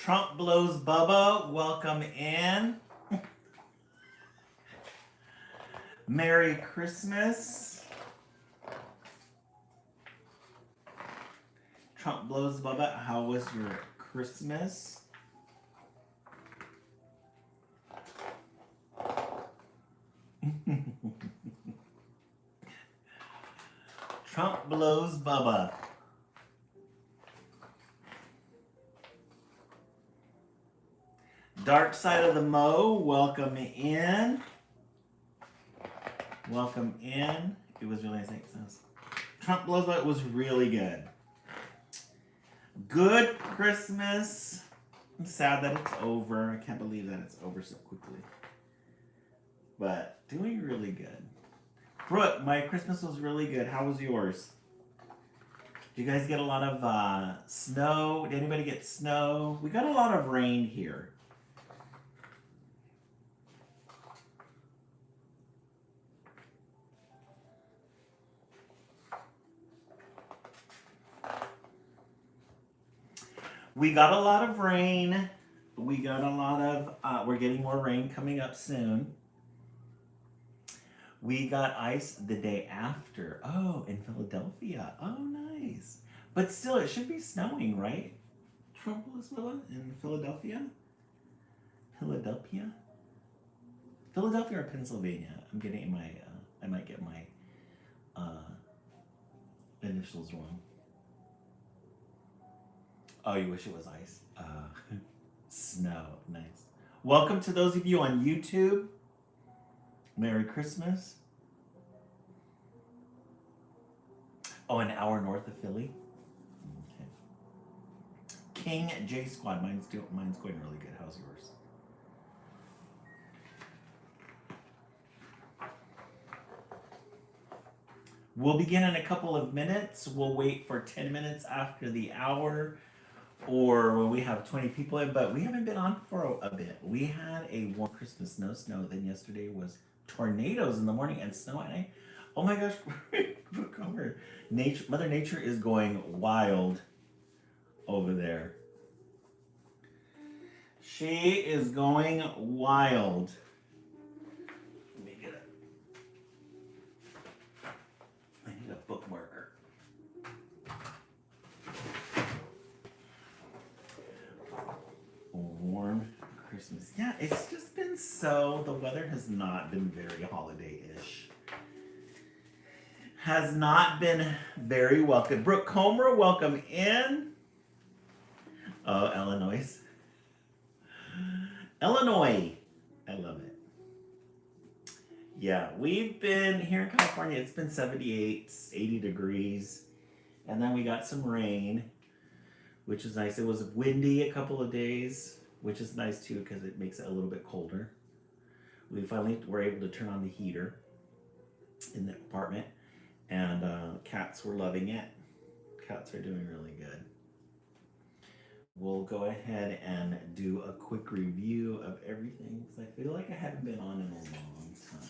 Trump blows Bubba. Welcome in. Merry Christmas. Trump blows Bubba. How was your Christmas? Trump blows Bubba. Dark Side of the Mo, welcome in. Welcome in. It was really nice. Trump blows Bubba. It was really good. Good Christmas. I'm sad that it's over. I can't believe that it's over so quickly. But doing really good. Brooke, my Christmas was really good. How was yours? Did you guys get a lot of snow? Did anybody get snow? We got a lot of rain here. We got a lot of rain. We got a lot of, we're getting more rain coming up soon. We got ice the day after. Oh, in Philadelphia. Oh, nice. But still, it should be snowing, right? Trumbullsville in Philadelphia? Philadelphia? Philadelphia or Pennsylvania? I'm getting my, I might get my initials wrong. Oh, you wish it was ice? Snow. Nice. Welcome to those of you on YouTube. Merry Christmas. Oh, an hour north of Philly. Okay. King J Squad. Mine's going really good. How's yours? We'll begin in a couple of minutes. We'll wait for 10 minutes after the hour, or when we have 20 people in, but we haven't been on for a bit. We had a warm Christmas, no snow. Then yesterday was tornadoes in the morning and snow at night. Oh my gosh, Mother Nature is going wild over there. She is going wild. Let me get it. I need a bookmarker. Warm Christmas. Yeah, it's just been the weather has not been very holiday-ish. Has not been very welcome. Brooke Comer, welcome in. Oh, Illinois. Illinois. I love it. Yeah, we've been here in California. It's been 78, 80 degrees. And then we got some rain, which is nice. It was windy a couple of days, which is nice too because it makes it a little bit colder. We finally were able to turn on the heater in the apartment, and cats were loving it. Cats are doing really good. We'll go ahead and do a quick review of everything because I feel like I haven't been on in a long time.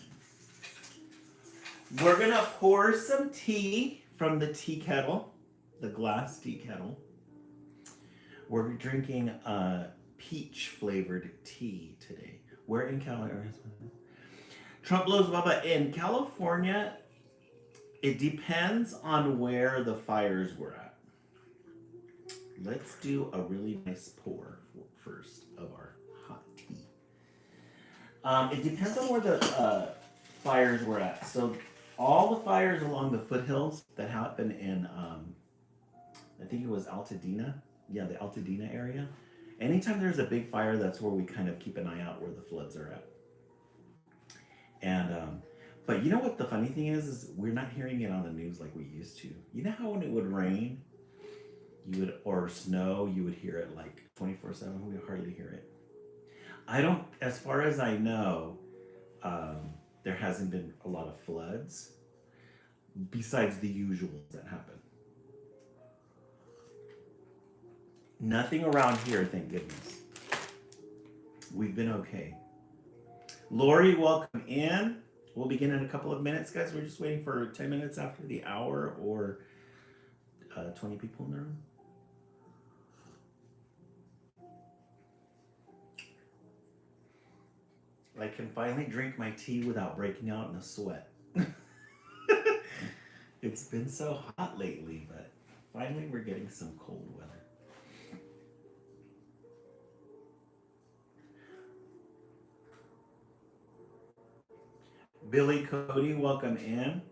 We're gonna pour some tea from the tea kettle, the glass tea kettle. We're drinking peach flavored tea today. We're in California. Trump blows Bubba. In California, it depends on where the fires were at. Let's do a really nice pour first of our hot tea. It depends on where the fires were at. So all the fires along the foothills that happened in, I think it was Altadena. Yeah, the Altadena area. Anytime there's a big fire, that's where we kind of keep an eye out where the floods are at. And but you know what the funny thing is we're not hearing it on the news like we used to. You know how when it would rain, or snow, you would hear it like 24/7. We hardly hear it. I don't, as far as I know, there hasn't been a lot of floods besides the usuals that happen. Nothing around here, thank goodness. We've been okay. Lori, welcome in. We'll begin in a couple of minutes, guys. We're just waiting for 10 minutes after the hour or 20 people in the room. I can finally drink my tea without breaking out in a sweat. It's been so hot lately, but finally we're getting some cold weather. Billy Cody, welcome in.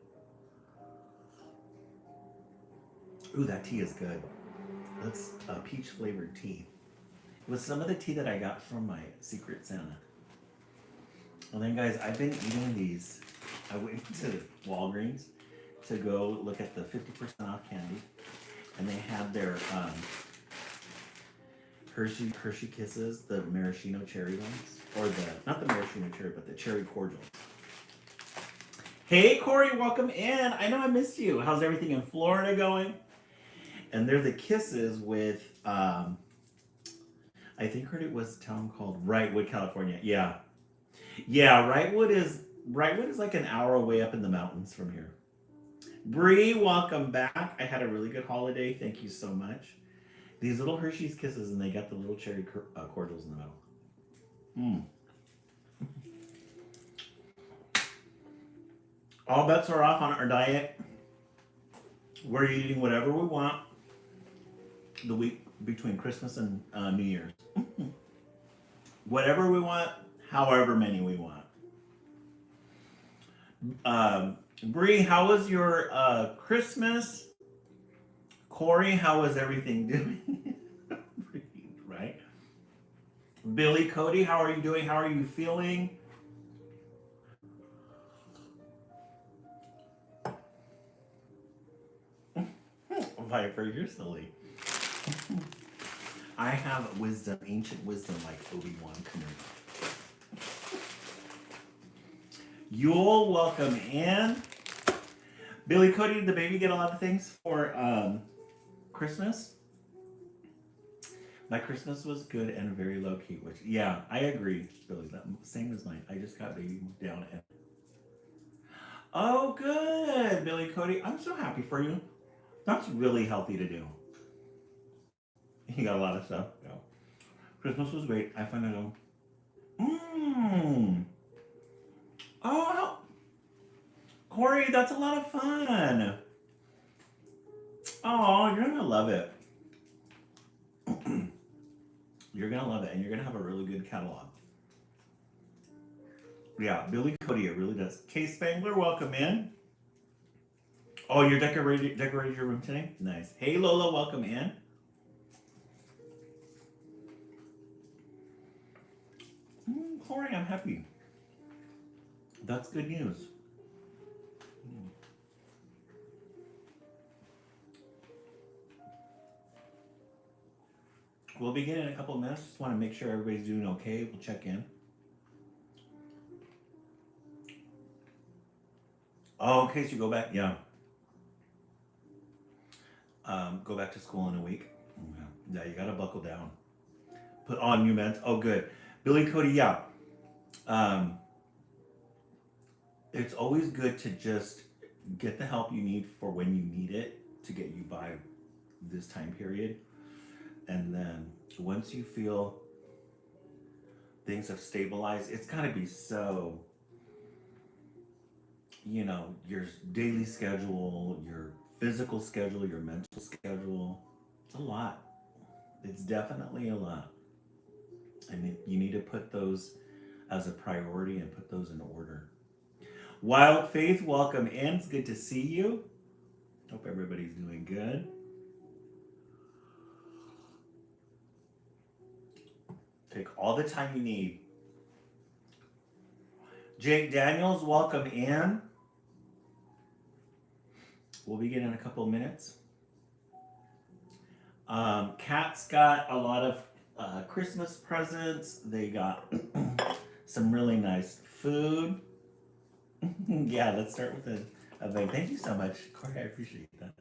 Ooh, that tea is good. That's a peach flavored tea. It was some of the tea that I got from my Secret Santa. And then, guys, I've been eating these. I went to Walgreens to go look at the 50% off candy, and they had their Hershey Kisses, the maraschino cherry ones, or not the maraschino cherry, but the cherry cordials. Hey, Corey, welcome in. I know I missed you. How's everything in Florida going? And they're the Kisses with, I think heard it was a town called Wrightwood, California. Yeah. Yeah, Wrightwood is like an hour away up in the mountains from here. Bree, welcome back. I had a really good holiday. Thank you so much. These little Hershey's Kisses, and they got the little cherry cordials in the middle. All bets are off on our diet. We're eating whatever we want the week between Christmas and New Year's. Whatever we want, however many we want. Bree, how was your Christmas? Corey, how is everything doing? Right? Billy Cody, how are you doing? How are you feeling? Viper, you're silly. I have wisdom, ancient wisdom like Obi-Wan Kenobi. Yule, welcome in. Billy Cody, did the baby get a lot of things for Christmas? My Christmas was good and very low key, which, yeah, I agree, Billy. Same as mine. I just got baby moved down. Oh, good, Billy Cody. I'm so happy for you. That's really healthy to do. You got a lot of stuff. Yeah. Christmas was great. I found out. Oh, Corey, that's a lot of fun. Oh, you're gonna love it. You're gonna love it, and you're gonna have a really good catalog. Yeah, Billy Cody, it really does. Kay Spangler, welcome in. Oh, you're decorated your room today? Nice. Hey, Lola, welcome in. Corey, I'm happy. That's good news. We'll begin in a couple of minutes. Just want to make sure everybody's doing okay. We'll check in. Oh, in case you go back, yeah. Go back to school in a week. Yeah, you gotta buckle down. Put on new meds. Oh, good. Billy Cody, yeah. It's always good to just get the help you need for when you need it to get you by this time period. And then once you feel things have stabilized, it's gotta be so, your daily schedule, your physical schedule, your mental schedule. It's a lot. It's definitely a lot. And you need to put those as a priority and put those in order. Wild Faith, welcome in. It's good to see you. Hope everybody's doing good. Take all the time you need. Jake Daniels, welcome in. We'll begin in a couple of minutes. Kat's got a lot of Christmas presents. They got some really nice food. Yeah, let's start with a bang. Thank you so much, Corey. I appreciate that.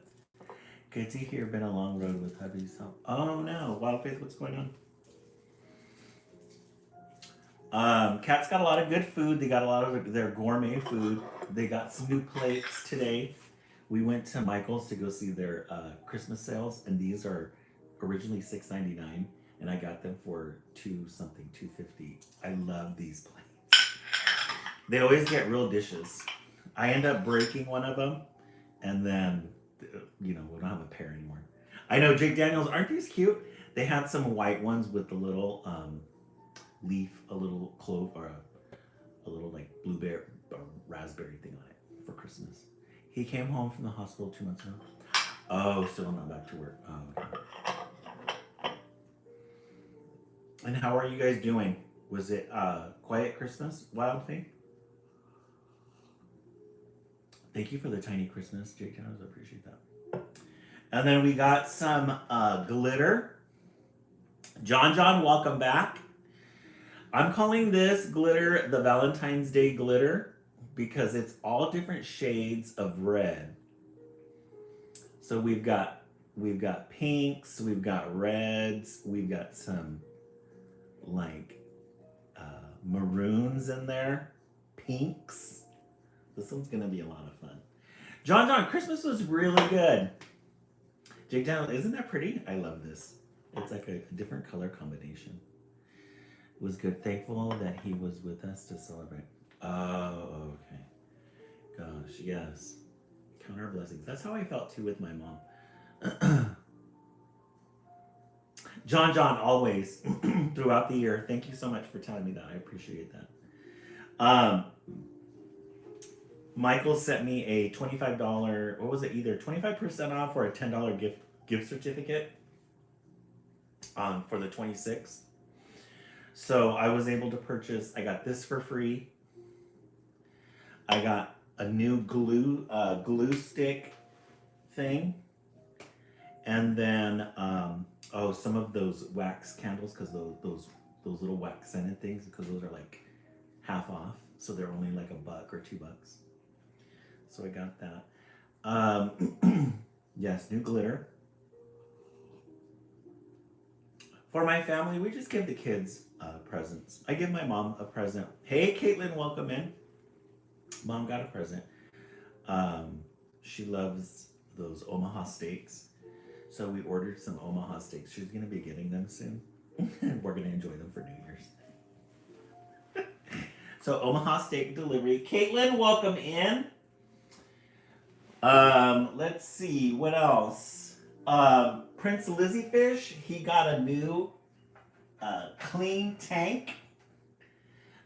Good to hear. Been a long road with hubby's help. Oh no, Wild Faith, what's going on? Kat's got a lot of good food. They got a lot of their gourmet food. They got some new plates today. We went to Michael's to go see their Christmas sales, and these are originally $6.99, and I got them for $2.50. I love these plates. They always get real dishes. I end up breaking one of them, and then, we don't have a pair anymore. I know, Jake Daniels, aren't these cute? They had some white ones with the little leaf, a little clove, or a little like blueberry or raspberry thing on it for Christmas. He came home from the hospital 2 months ago. Oh, still not back to work. Oh, okay. And how are you guys doing? Was it quiet Christmas, Wild Thing? Thank you for the tiny Christmas, Jake Towers. I appreciate that. And then we got some glitter. John, welcome back. I'm calling this glitter the Valentine's Day glitter because it's all different shades of red. So we've got pinks, we've got reds, we've got some like maroons in there, pinks. This one's gonna be a lot of fun. John, Christmas was really good. Jake Down, isn't that pretty? I love this. It's like a different color combination. It was good. Thankful that he was with us to celebrate. Oh, okay. Gosh, yes. Count our blessings. That's how I felt too with my mom. John, always throughout the year. Thank you so much for telling me that. I appreciate that. Michael sent me a $25, what was it, either 25% off or a $10 gift certificate for the 26th. So I was able to purchase, I got this for free. I got a new glue stick thing. And then, some of those wax candles, because those little wax scented things, because those are like half off. So they're only like $1 or $2. So I got that. Yes, new glitter. For my family, we just give the kids presents. I give my mom a present. Hey, Caitlin, welcome in. Mom got a present. She loves those Omaha steaks. So we ordered some Omaha steaks. She's going to be getting them soon. We're going to enjoy them for New Year's. So Omaha steak delivery. Caitlin, welcome in. Let's see, what else? Prince Lizzie Fish, he got a new clean tank.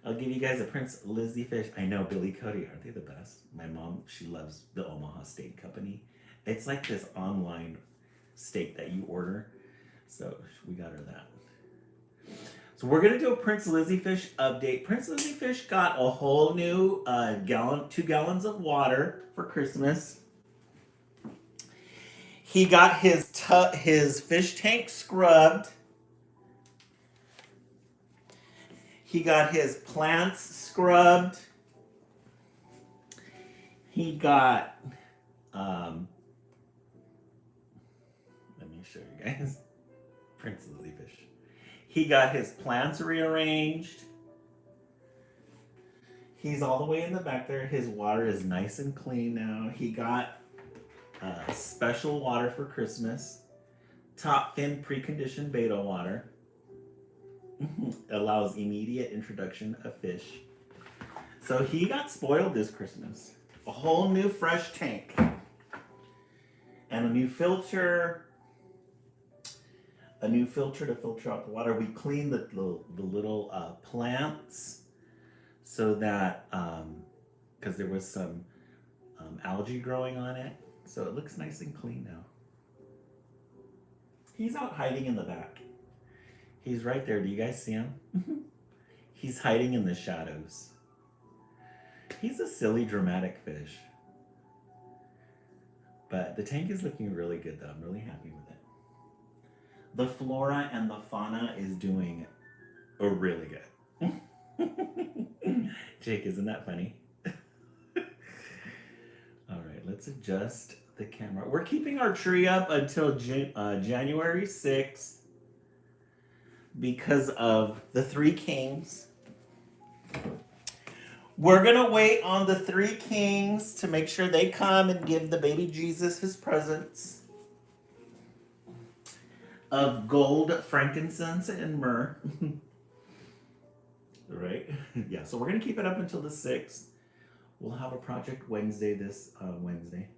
I'll give you guys a Prince Lizzie Fish. I know, Billy Cody, aren't they the best? My mom, she loves the Omaha Steak Company. It's like this online steak that you order. So we got her that. So we're gonna do a Prince Lizzie Fish update. Prince Lizzie Fish got a whole new 2 gallons of water for Christmas. He got his fish tank scrubbed. He got his plants scrubbed. He got, let me show you guys. Prince Lizzie Fish. He got his plants rearranged. He's all the way in the back there. His water is nice and clean now. He got special water for Christmas. Top fin preconditioned beta water. Allows immediate introduction of fish. So he got spoiled this Christmas. A whole new fresh tank. And a new filter. A new filter to filter out the water. We cleaned the little plants so that, because there was some algae growing on it. So it looks nice and clean now. He's out hiding in the back. He's right there. Do you guys see him? He's hiding in the shadows. He's a silly, dramatic fish. But the tank is looking really good, though. I'm really happy with it. The flora and the fauna is doing really good. Jake, isn't that funny? All right, let's adjust the camera. We're keeping our tree up until January 6th because of the 3 kings. We're going to wait on the 3 kings to make sure they come and give the baby Jesus his presents of gold, frankincense, and myrrh. Right? Yeah, so we're going to keep it up until the 6th. We'll have a Project Wednesday this Wednesday.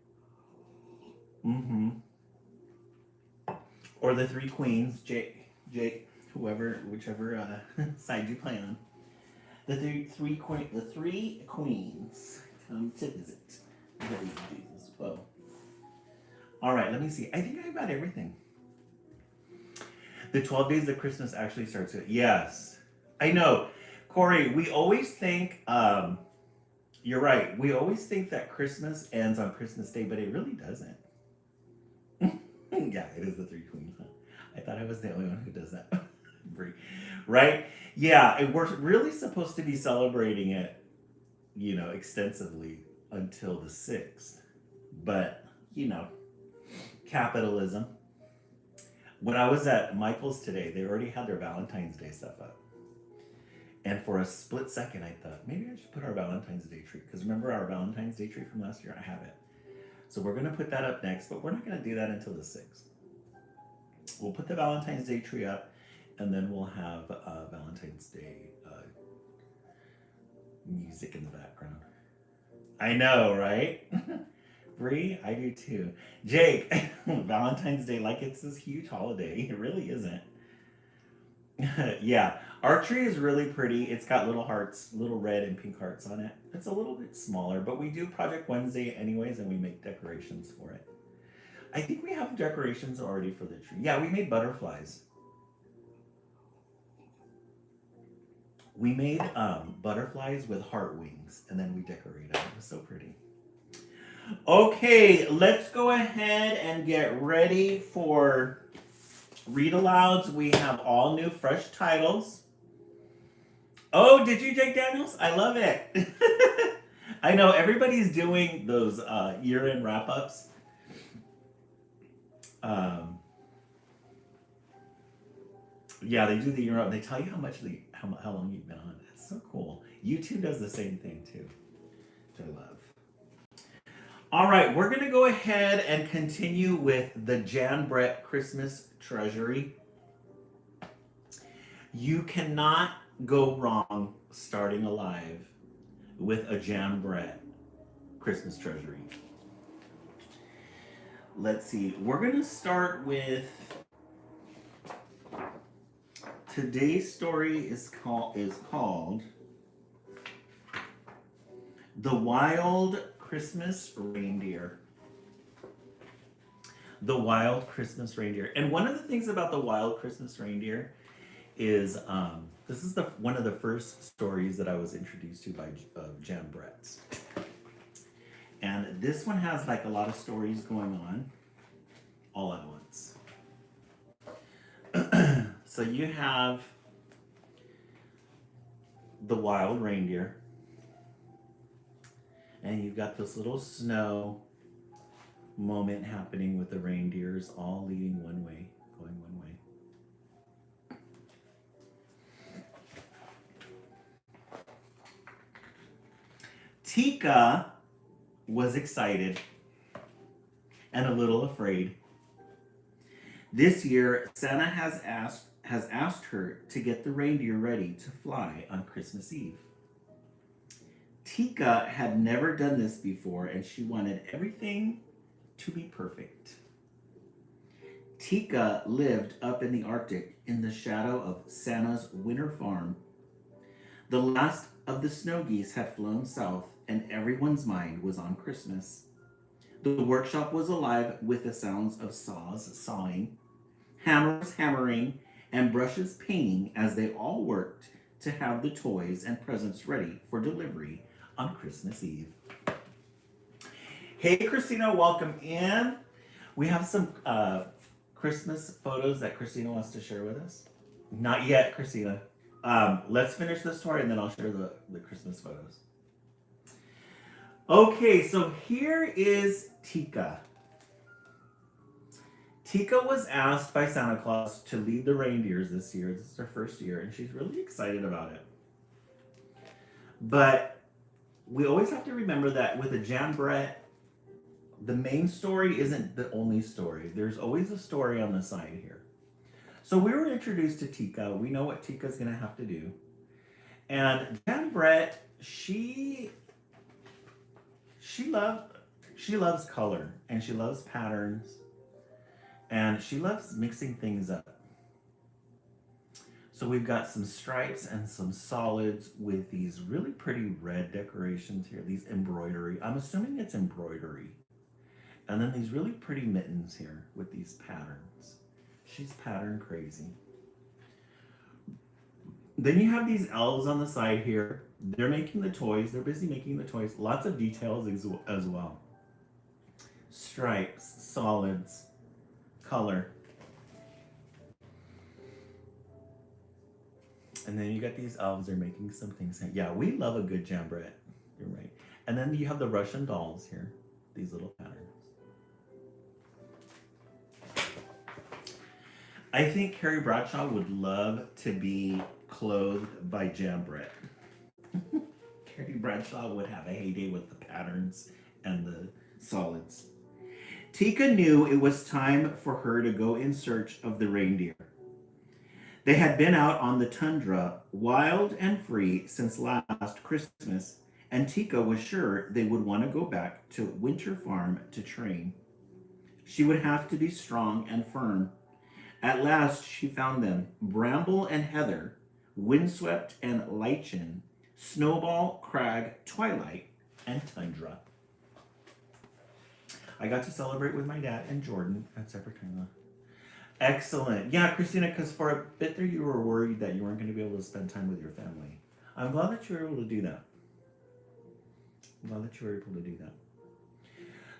Mm-hmm. Or the Three Queens, Jake, whoever, whichever side you play on. The three queens come to visit. Baby Jesus. Whoa. All right, let me see. I think I got everything. The 12 days of Christmas actually starts at, yes. I know. Corey, we always think, you're right. We always think that Christmas ends on Christmas Day, but it really doesn't. Yeah, it is the Three Queens. Huh? I thought I was the only one who does that. Right? Yeah, we're really supposed to be celebrating it, extensively until the 6th. But, capitalism. When I was at Michael's today, they already had their Valentine's Day stuff up. And for a split second, I thought, maybe I should put our Valentine's Day tree. Because remember our Valentine's Day tree from last year? I have it. So we're going to put that up next, but we're not going to do that until the 6th. We'll put the Valentine's Day tree up, and then we'll have Valentine's Day music in the background. I know, right? Bree, I do too. Jake, Valentine's Day, like it's this huge holiday. It really isn't. Yeah, our tree is really pretty. It's got little hearts, little red and pink hearts on it. It's a little bit smaller, but we do Project Wednesday anyways, and we make decorations for it. I think we have decorations already for the tree. Yeah, we made butterflies. We made butterflies with heart wings, and then we decorated it. It was so pretty. Okay, let's go ahead and get ready for read alouds. We have all new fresh titles. Oh, did you, Jake Daniels? I love it. I know everybody's doing those year-end wrap-ups. Yeah, they do the year up. They tell you how long you've been on. It's so cool. YouTube does the same thing too, which I love. All right, we're gonna go ahead and continue with the Jan Brett Christmas Treasury. You cannot go wrong starting alive with a Jan Brett Christmas Treasury. Let's see. We're gonna start with today's story is called The Wild Christmas Reindeer. The Wild Christmas Reindeer. And one of the things about the Wild Christmas Reindeer is this is one of the first stories that I was introduced to by Jan Brett. And this one has like a lot of stories going on all at once. So you have the wild reindeer, and you've got this little snow moment happening with the reindeers all leading one way, going one way. Tika was excited and a little afraid. This year, Santa has asked her to get the reindeer ready to fly on Christmas Eve. Tika had never done this before, and she wanted everything to be perfect. Tika lived up in the Arctic in the shadow of Santa's winter farm. The last of the snow geese had flown south, and everyone's mind was on Christmas. The workshop was alive with the sounds of saws sawing, hammers hammering, and brushes painting as they all worked to have the toys and presents ready for delivery on Christmas Eve. Hey, Christina, welcome in. We have some Christmas photos that Christina wants to share with us. Not yet, Christina. Let's finish the story and then I'll share the Christmas photos. Okay, so here is Tika. Tika was asked by Santa Claus to lead the reindeers this year. This is her first year, and she's really excited about it. But we always have to remember that with a Jan Brett, the main story isn't the only story. There's always a story on the side here. So we were introduced to Tika. We know what Tika's going to have to do. And Jan Brett, she loves she loves color and she loves patterns and she loves mixing things up. So we've got some stripes and some solids with these really pretty red decorations here, these embroidery. I'm assuming it's embroidery. And then these really pretty mittens here with these patterns. She's pattern crazy. Then you have these elves on the side here. They're making the toys. They're busy making the toys. Lots of details as well. Stripes, solids, color. And then you got these elves. They're making some things. Yeah, we love a good Jambret. You're right. And then you have the Russian dolls here. These little patterns. I think Carrie Bradshaw would love to be clothed by Jambret. Carrie Bradshaw would have a heyday with the patterns and the solids. Tika knew it was time for her to go in search of the reindeer. They had been out on the tundra, wild and free, since last Christmas, and Tika was sure they would want to go back to Winter Farm to train. She would have to be strong and firm. At last she found them, Bramble and Heather, Windswept and Lichen, Snowball, Crag, Twilight, and Tundra. I got to celebrate with my dad and Jordan at September. Excellent. Yeah, Christina, because for a bit there you were worried that you weren't going to be able to spend time with your family. I'm glad that you were able to do that. I'm glad that you were able to do that.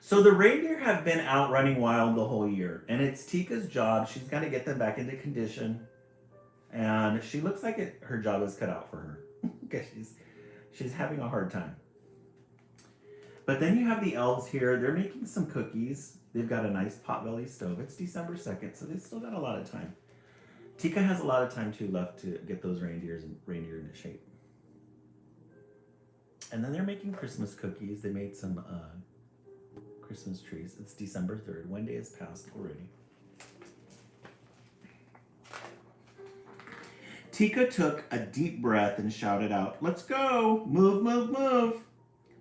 So the reindeer have been out running wild the whole year, and it's Tika's job. She's got to get them back into condition, and she looks like her job is cut out for her because she's having a hard time. But then you have the elves here. They're making some cookies. They've got a nice potbelly stove. It's December 2nd, so they've still got a lot of time. Tika has a lot of time too left to get those reindeer into shape. And then they're making Christmas cookies. They made some Christmas trees. It's December 3rd. One day has passed already. Tika took a deep breath and shouted out, "Let's go! Move, move, move!"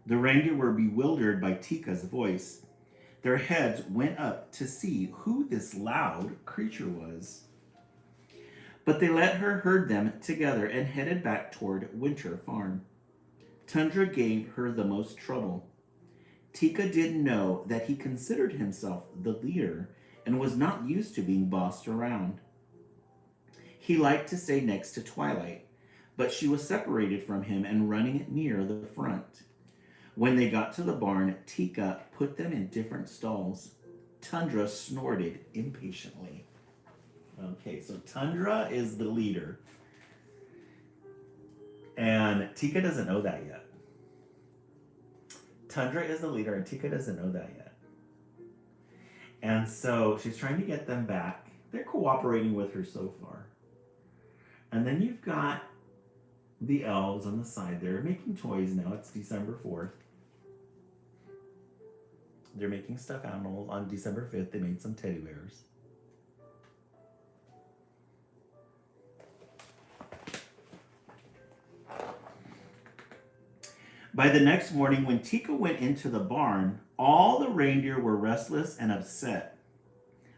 The reindeer were bewildered by Tika's voice. Their heads went up to see who this loud creature was. But they let her herd them together and headed back toward Winter Farm. Tundra gave her the most trouble. Tika didn't know that he considered himself the leader and was not used to being bossed around. He liked to stay next to Twilight, but she was separated from him and running near the front. When they got to the barn, Tika put them in different stalls. Tundra snorted impatiently. Okay, so Tundra is the leader. And Tika doesn't know that yet. Tundra is the leader, and Tika doesn't know that yet. And so she's trying to get them back. They're cooperating with her so far. And then you've got the elves on the side. They're making toys now. It's December 4th. They're making stuffed animals. On December 5th, they made some teddy bears. By the next morning, when Tika went into the barn, all the reindeer were restless and upset.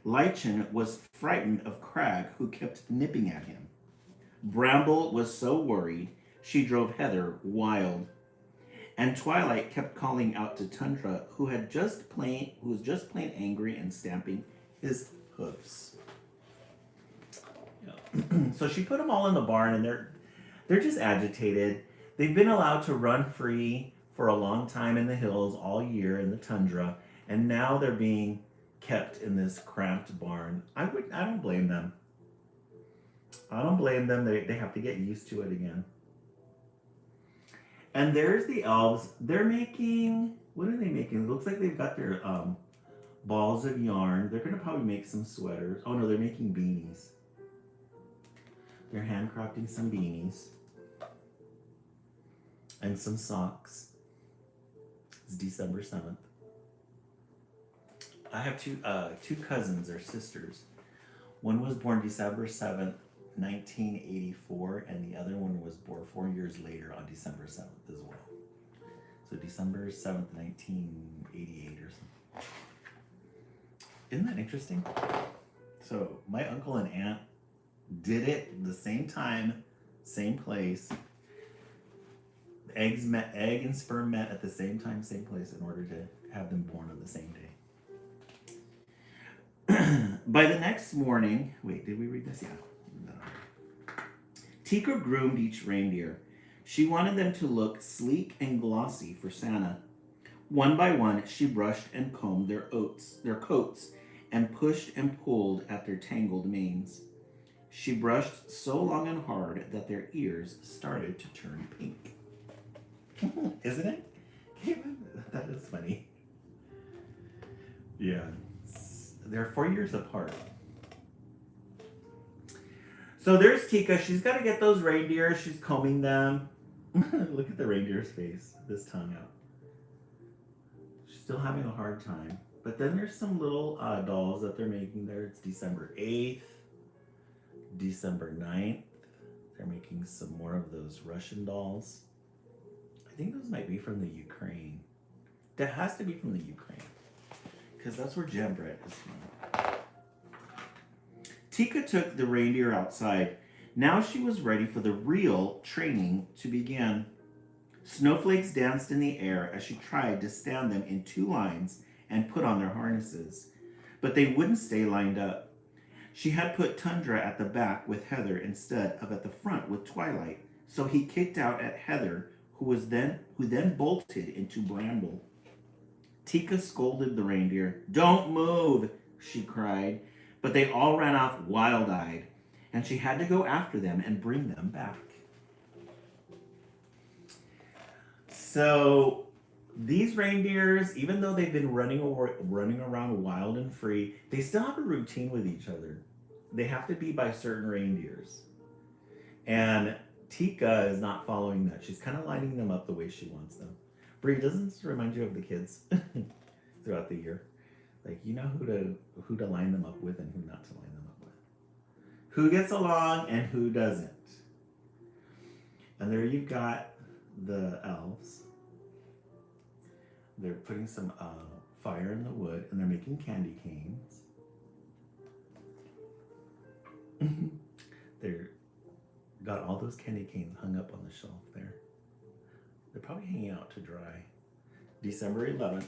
Lichen was frightened of Crag, who kept nipping at him. Bramble was so worried, she drove Heather wild. And Twilight kept calling out to Tundra, who was just plain angry and stamping his hoofs. Yeah. So she put them all in the barn, and they're just agitated. They've been allowed to run free for a long time in the hills all year in the tundra, and now they're being kept in this cramped barn. I don't blame them. I don't blame them. They have to get used to it again. And there's the elves. They're making, what are they making? It looks like they've got their balls of yarn. They're going to probably make some sweaters. Oh no, they're making beanies. They're handcrafting some beanies. And some socks. It's December 7th. I have two cousins or sisters. One was born December 7th, 1984, and the other one was born 4 years later on December 7th as well. So December 7th, 1988 or something. Isn't that interesting? So my uncle and aunt did it the same time, same place. Egg and sperm met at the same time, same place in order to have them born on the same day. By the next morning, wait, did we read this? Yeah. No. Tika groomed each reindeer. She wanted them to look sleek and glossy for Santa. One by one, she brushed and combed their coats, and pushed and pulled at their tangled manes. She brushed so long and hard that their ears started to turn pink. Isn't it? That is funny. Yeah. They're 4 years apart. So there's Tika. She's got to get those reindeer. She's combing them. Look at the reindeer's face. This tongue out. She's still having a hard time. But then there's some little dolls that they're making there. It's December 8th. December 9th. They're making some more of those Russian dolls. I think those might be from the Ukraine. That has to be from the Ukraine. Because that's where Jam Bread is from. Tika took the reindeer outside. Now she was ready for the real training to begin. Snowflakes danced in the air as she tried to stand them in 2 lines and put on their harnesses. But they wouldn't stay lined up. She had put Tundra at the back with Heather instead of at the front with Twilight. So he kicked out at Heather, who then bolted into Bramble. Tika scolded the reindeer. "Don't move," she cried, but they all ran off wild-eyed, and she had to go after them and bring them back. So these reindeers, even though they've been running around wild and free, they still have a routine with each other. They have to be by certain reindeers. And Tika is not following that. She's kind of lining them up the way she wants them. Brie, doesn't this remind you of the kids throughout the year? Like, you know who to line them up with and who not to line them up with. Who gets along and who doesn't. And there you've got the elves. They're putting some fire in the wood and they're making candy canes. They're got all those candy canes hung up on the shelf there. They're probably hanging out to dry. December 11th.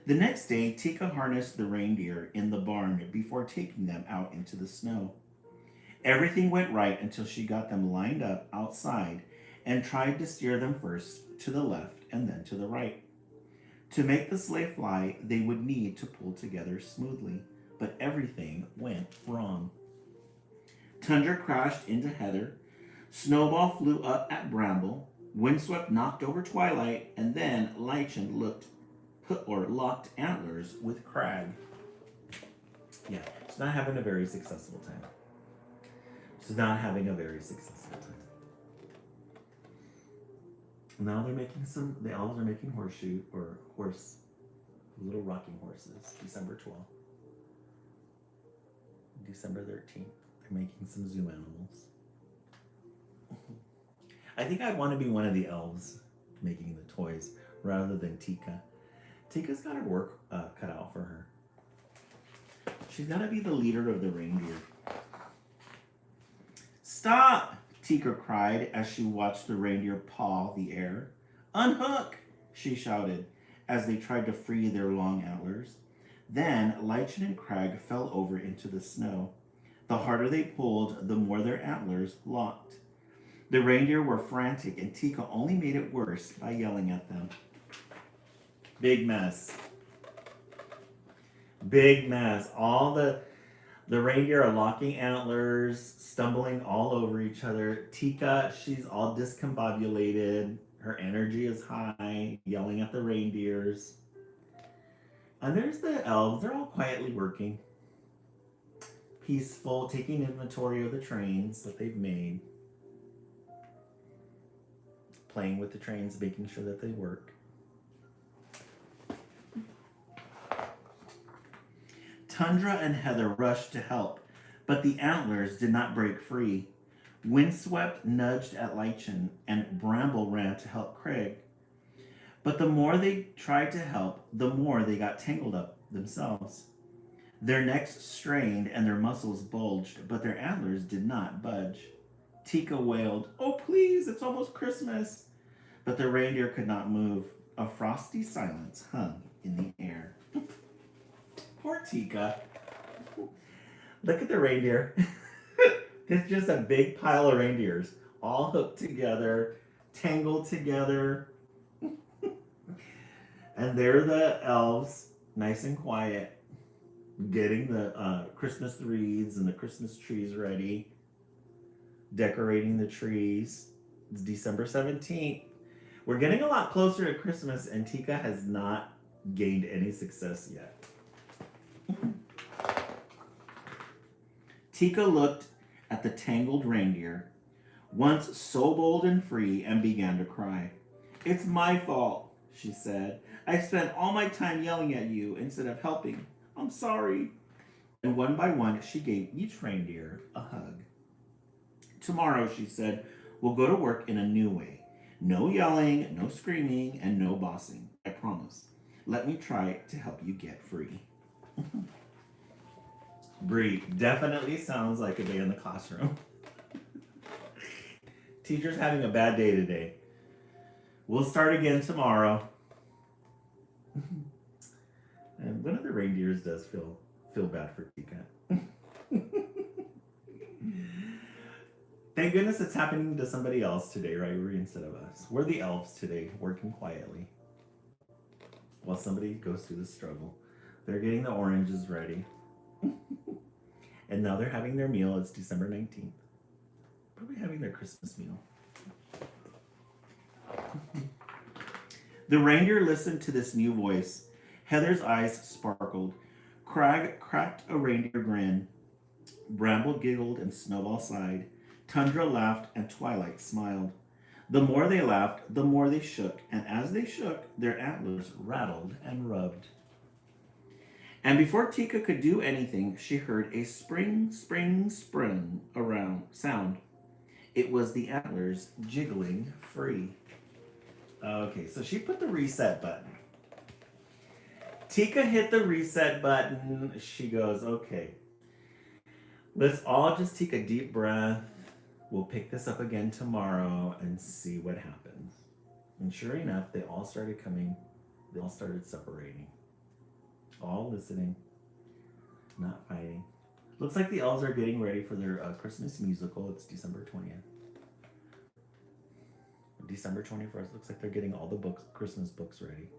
The next day, Tika harnessed the reindeer in the barn before taking them out into the snow. Everything went right until she got them lined up outside and tried to steer them first to the left and then to the right. To make the sleigh fly, they would need to pull together smoothly, but everything went wrong. Tundra crashed into Heather, Snowball flew up at Bramble, Windswept knocked over Twilight, and then Lichen locked antlers with Crag. Yeah, she's not having a very successful time. She's not having a very successful time. Now the elves are making little rocking horses, December 12th. December 13th. They're making some zoo animals. I think I'd want to be one of the elves making the toys rather than Tika. Tika's got her work cut out for her. She's got to be the leader of the reindeer. "Stop!" Tika cried as she watched the reindeer paw the air. "Unhook!" she shouted as they tried to free their long antlers. Then Lichen and Crag fell over into the snow. The harder they pulled, the more their antlers locked. The reindeer were frantic, and Tika only made it worse by yelling at them. Big mess. Big mess. All the reindeer are locking antlers, stumbling all over each other. Tika, she's all discombobulated. Her energy is high, yelling at the reindeers. And there's the elves. They're all quietly working. Peaceful, taking inventory of the trains that they've made. Playing with the trains, making sure that they work. Tundra and Heather rushed to help, but the antlers did not break free. Windswept nudged at Lichen, and Bramble ran to help Craig. But the more they tried to help, the more they got tangled up themselves. Their necks strained and their muscles bulged, but their antlers did not budge. Tika wailed, "Oh, please, it's almost Christmas." But the reindeer could not move. A frosty silence hung in the air. Poor Tika. Look at the reindeer. It's just a big pile of reindeers, all hooked together, tangled together. And they're the elves, nice and quiet, getting the Christmas wreaths and the Christmas trees ready, decorating the trees. It's December 17th. We're getting a lot closer to Christmas, and Tika has not gained any success yet. Tika looked at the tangled reindeer, once so bold and free, and began to cry. "It's my fault," she said. "I spent all my time yelling at you instead of helping. I'm sorry." And one by one, she gave each reindeer a hug. "Tomorrow," she said, "we'll go to work in a new way. No yelling, no screaming, and no bossing. I promise. Let me try to help you get free." Bree, definitely sounds like a day in the classroom. Teacher's having a bad day today. We'll start again tomorrow. And one of the reindeers does feel bad for Tika. Thank goodness it's happening to somebody else today, right, Bree, instead of us. We're the elves today, working quietly while somebody goes through the struggle. They're getting the oranges ready. And now they're having their meal. It's December 19th. Probably having their Christmas meal. The reindeer listened to this new voice. Heather's eyes sparkled. Crag cracked a reindeer grin. Bramble giggled and Snowball sighed. Tundra laughed and Twilight smiled. The more they laughed, the more they shook, and as they shook, their antlers rattled and rubbed. And before Tika could do anything, she heard a spring, spring, spring around sound. It was the antlers jiggling free. Okay, so she put the reset button. Tika hit the reset button. She goes, "Okay, let's all just take a deep breath. We'll pick this up again tomorrow and see what happens." And sure enough, they all started coming. They all started separating. All listening, not fighting. Looks like the elves are getting ready for their Christmas musical. It's December 20th. December 21st. Looks like they're getting all the Christmas books ready.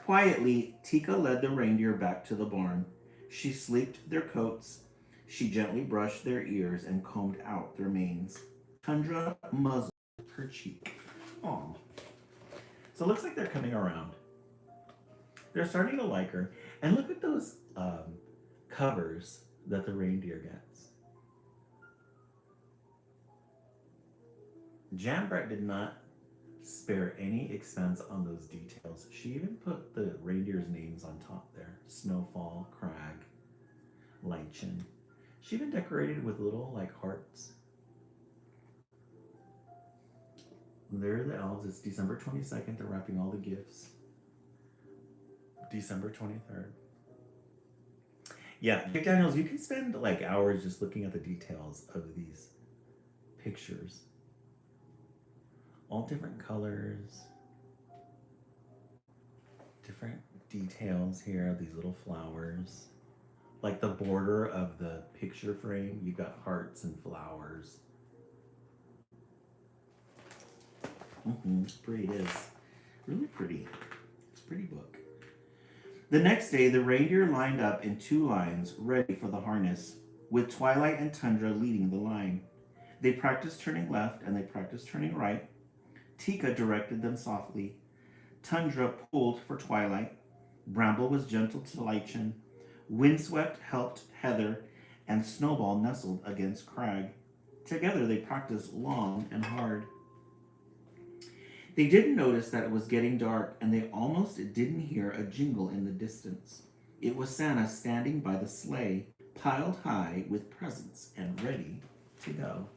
Quietly, Tika led the reindeer back to the barn. She sleeked their coats. She gently brushed their ears and combed out their manes. Tundra muzzled her cheek. Aw. So it looks like they're coming around. They're starting to like her. And look at those covers that the reindeer gets. Jan Brett did not spare any expense on those details. She even put the reindeer's names on top there. Snowfall, Crag, Lichen. She even decorated with little like hearts. There are the elves. It's December 22nd. They're wrapping all the gifts. December 23rd. Yeah, Dick Daniels, you can spend like hours just looking at the details of these pictures. All different colors. Different details here. These little flowers. Like the border of the picture frame, you got hearts and flowers. Pretty it is. Really pretty. It's a pretty book. The next day, the reindeer lined up in two lines, ready for the harness, with Twilight and Tundra leading the line. They practiced turning left and they practiced turning right. Tika directed them softly. Tundra pulled for Twilight. Bramble was gentle to Lichen. Windswept helped Heather, and Snowball nestled against Crag. Together they practiced long and hard. They didn't notice that it was getting dark, and they almost didn't hear a jingle in the distance. It was Santa standing by the sleigh, piled high with presents and ready to go.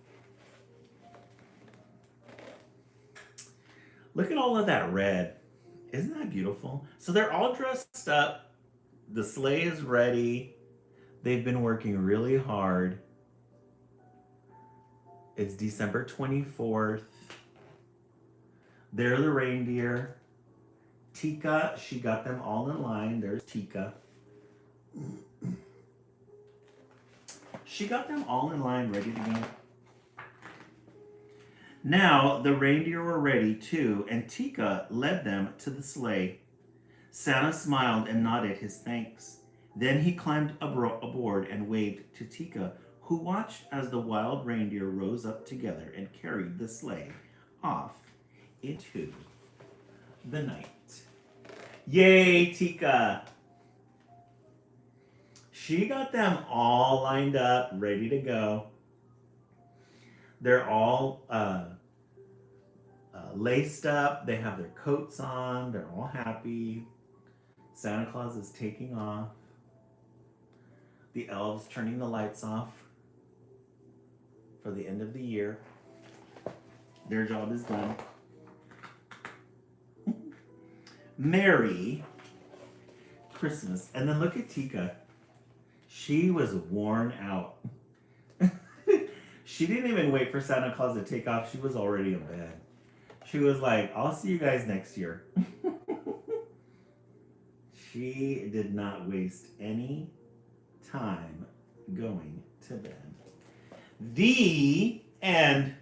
Look at all of that red. Isn't that beautiful? So they're all dressed up. The sleigh is ready. They've been working really hard. It's December 24th. They're the reindeer. Tika, she got them all in line. There's Tika. She got them all in line, ready to go. Now, the reindeer were ready too, and Tika led them to the sleigh. Santa smiled and nodded his thanks. Then he climbed aboard and waved to Tika, who watched as the wild reindeer rose up together and carried the sleigh off into the night. Yay, Tika! She got them all lined up, ready to go. They're all laced up. They have their coats on. They're all happy. Santa Claus is taking off. The elves turning the lights off for the end of the year. Their job is done. Merry Christmas. And then look at Tika. She was worn out. She didn't even wait for Santa Claus to take off. She was already in bed. She was like, I'll see you guys next year. She did not waste any time going to bed. The end.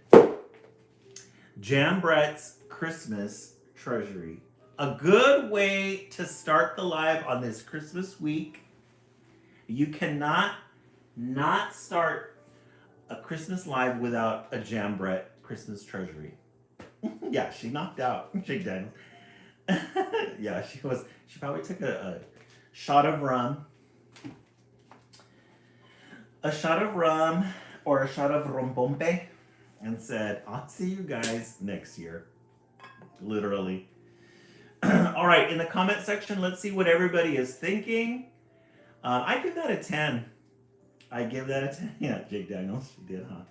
Jambrette's Christmas Treasury. A good way to start the live on this Christmas week. You cannot not start a Christmas live without a Jambrette Christmas Treasury. Yeah, she knocked out Jake Daniels. Yeah, she probably took a shot of rum. A shot of rum or a shot of rombompe and said, I'll see you guys next year. Literally. All right, in the comment section, let's see what everybody is thinking. I give that a 10. I give that a 10. Yeah, Jake Daniels, she did, huh?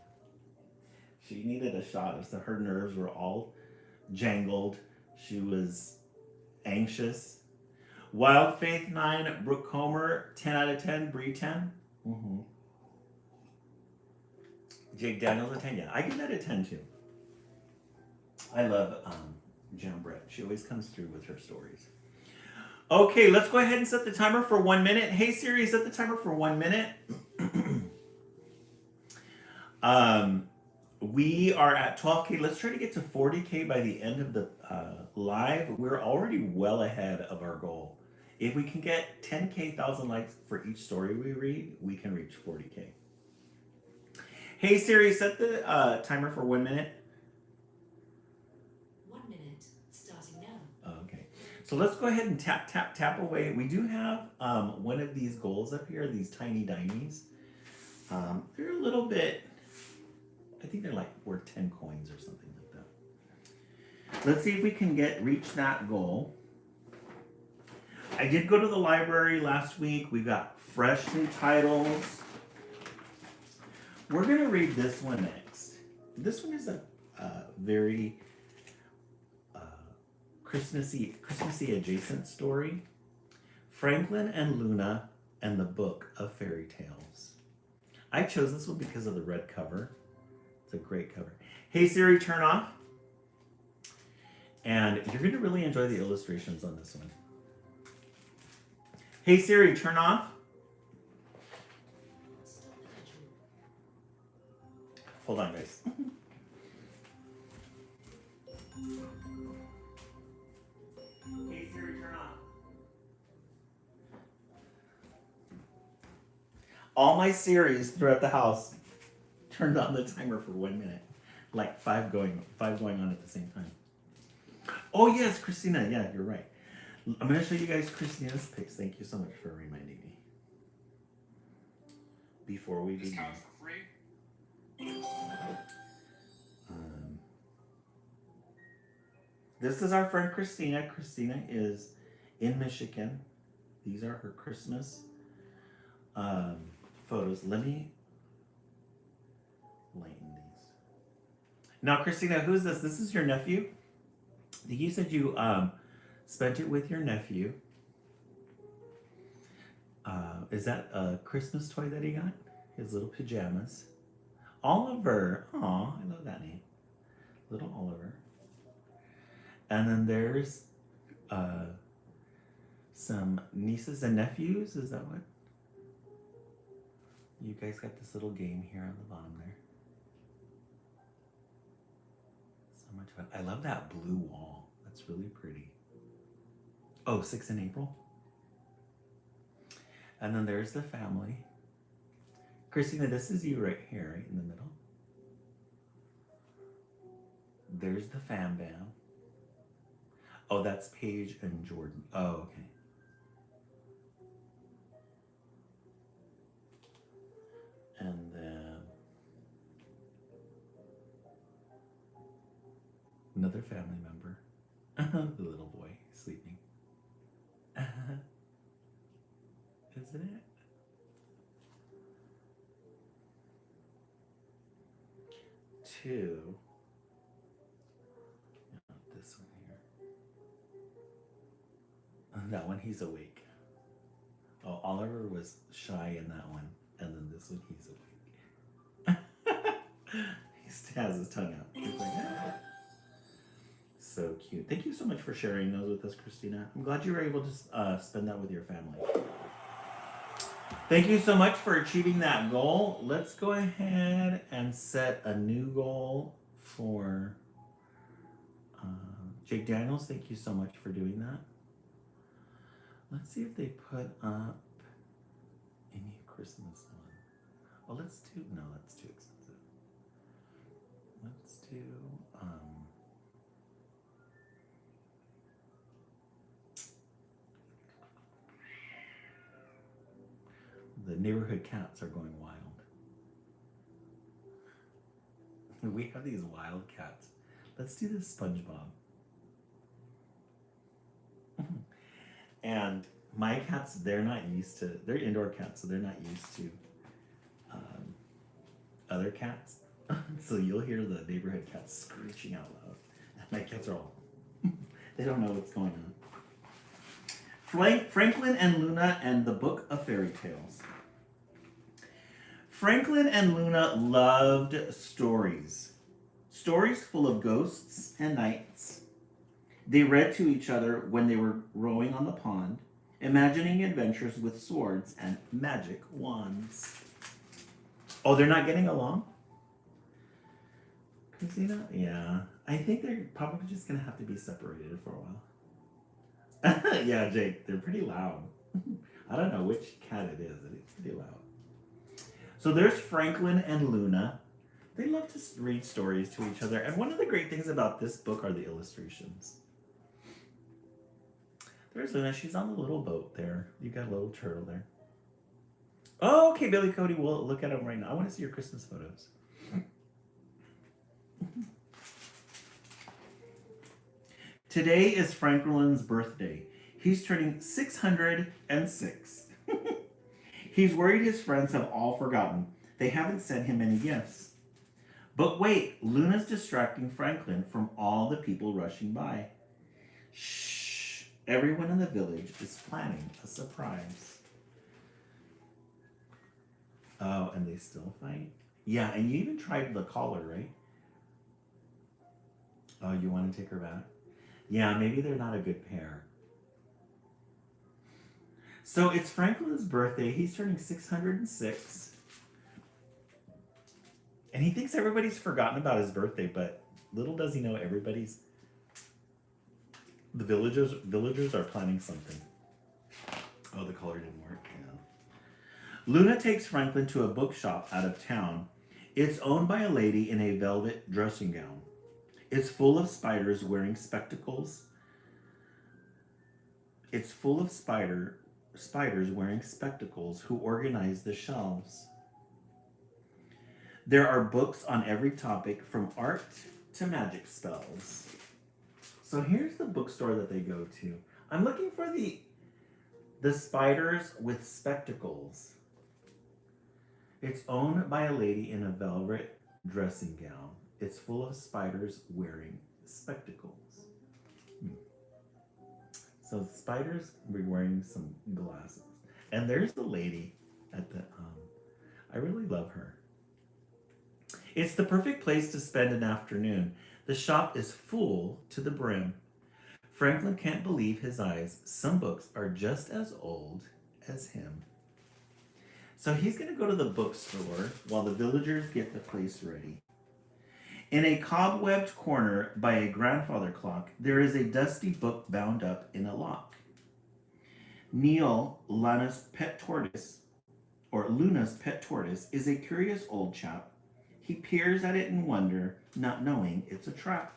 She needed a shot. So her nerves were all jangled. She was anxious. Wild Faith 9, Brooke Comer, 10 out of 10, Bree 10. Mm-hmm. Jake Daniels a 10. Yeah, I give that a 10 too. I love Jambrette. She always comes through with her stories. Okay, let's go ahead and set the timer for 1 minute. Hey Siri, set the timer for 1 minute. We are at 12K. Let's try to get to 40K by the end of the live. We're already well ahead of our goal. If we can get 10K 1,000 likes for each story we read, we can reach 40K. Hey Siri, set the timer for 1 minute. 1 minute, starting now. Okay, so let's go ahead and tap away. We do have one of these goals up here, these tiny dimies. They're a little bit, I think they're like worth 10 coins or something like that. Let's see if we can reach that goal. I did go to the library last week. We got fresh new titles. We're gonna read this one next. This one is a very Christmassy adjacent story. Franklin and Luna and the Book of Fairy Tales. I chose this one because of the red cover. It's a great cover. Hey Siri, turn off. And you're going to really enjoy the illustrations on this one. Hey Siri, turn off. Hold on, guys. Hey Siri, turn off. All my Siris throughout the house turned on the timer for 1 minute. Like five going on at the same time. Oh yes, Christina. Yeah, you're right. I'm going to show you guys Christina's picks. Thank you so much for reminding me. Before we begin. This is our friend Christina. Christina is in Michigan. These are her Christmas photos. Let me lighten these. Now, Christina, who's this? This is your nephew? I think you said you spent it with your nephew. Is that a Christmas toy that he got? His little pajamas. Oliver. Aw, I love that name. Little Oliver. And then there's some nieces and nephews. Is that what? You guys got this little game here on the bottom there. So much fun. I love that blue wall. That's really pretty. Oh, 6 in April. And then there's the family. Christina, this is you right here, right in the middle. There's the fam bam. Oh, that's Paige and Jordan. Oh, okay. And then another family member. The little boy sleeping. Isn't it? Two. This one here. And that one, he's awake. Oh, Oliver was shy in that one. And then this one, he's awake. He has his tongue out. He's like, ah. So cute. Thank you so much for sharing those with us, Christina. I'm glad you were able to spend that with your family. Thank you so much for achieving that goal. Let's go ahead and set a new goal for Jake Daniels. Thank you so much for doing that. Let's see if they put up any Christmas one. Oh, let's do, no, that's too expensive. Let's do, the neighborhood cats are going wild. We have these wild cats. Let's do this SpongeBob. And my cats, they're not used to, they're indoor cats, so they're not used to other cats. So you'll hear the neighborhood cats screeching out loud. And my cats are all, they don't know what's going on. Franklin and Luna and the Book of Fairy Tales. Franklin and Luna loved stories. Stories full of ghosts and knights. They read to each other when they were rowing on the pond, imagining adventures with swords and magic wands. Oh, they're not getting along? Christina? Yeah. I think they're probably just going to have to be separated for a while. Yeah, Jake, they're pretty loud. I don't know which cat it is. It's pretty loud. So there's Franklin and Luna. They love to read stories to each other. And one of the great things about this book are the illustrations. There's Luna. She's on the little boat there. You got a little turtle there. Oh, okay, Billy Cody. We'll look at them right now. I want to see your Christmas photos. Today is Franklin's birthday. He's turning 606. He's worried his friends have all forgotten. They haven't sent him any gifts. But wait, Luna's distracting Franklin from all the people rushing by. Shh, everyone in the village is planning a surprise. Oh, and they still fight? Yeah, and you even tried the collar, right? Oh, you want to take her back? Yeah, maybe they're not a good pair. So it's Franklin's birthday. He's turning 606. And he thinks everybody's forgotten about his birthday, but little does he know the villagers are planning something. Oh, the color didn't work. Yeah. Luna takes Franklin to a bookshop out of town. It's owned by a lady in a velvet dressing gown. It's full of spiders wearing spectacles. It's full of spiders wearing spectacles who organize the shelves. There are books on every topic from art to magic spells. So here's the bookstore that they go to. I'm looking for the Spiders with Spectacles. It's owned by a lady in a velvet dressing gown. It's full of spiders wearing spectacles. So the spiders were wearing some glasses. And there's the lady at the I really love her. It's the perfect place to spend an afternoon. The shop is full to the brim. Franklin can't believe his eyes. Some books are just as old as him. So he's going to go to the bookstore while the villagers get the place ready. In a cobwebbed corner by a grandfather clock, there is a dusty book bound up in a lock. Neil, Luna's pet tortoise, is a curious old chap. He peers at it in wonder, not knowing it's a trap.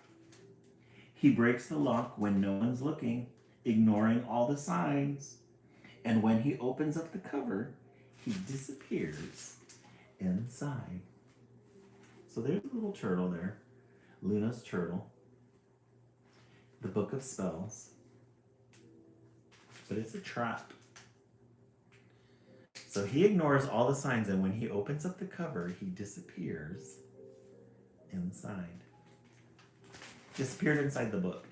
He breaks the lock when no one's looking, ignoring all the signs. And when he opens up the cover, he disappears inside. So there's a little turtle there, Luna's turtle, the Book of Spells. But it's a trap. So he ignores all the signs, and when he opens up the cover, he disappears inside. Disappeared inside the book.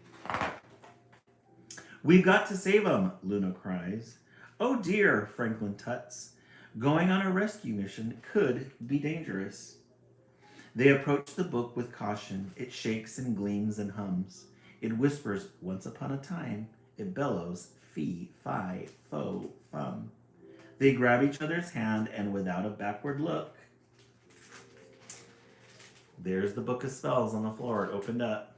We've got to save him, Luna cries. Oh dear, Franklin tuts. Going on a rescue mission could be dangerous. They approach the book with caution. It shakes and gleams and hums. It whispers, once upon a time. It bellows, fee, fi, fo, fum. They grab each other's hand, and without a backward look, there's the Book of Spells on the floor. It opened up.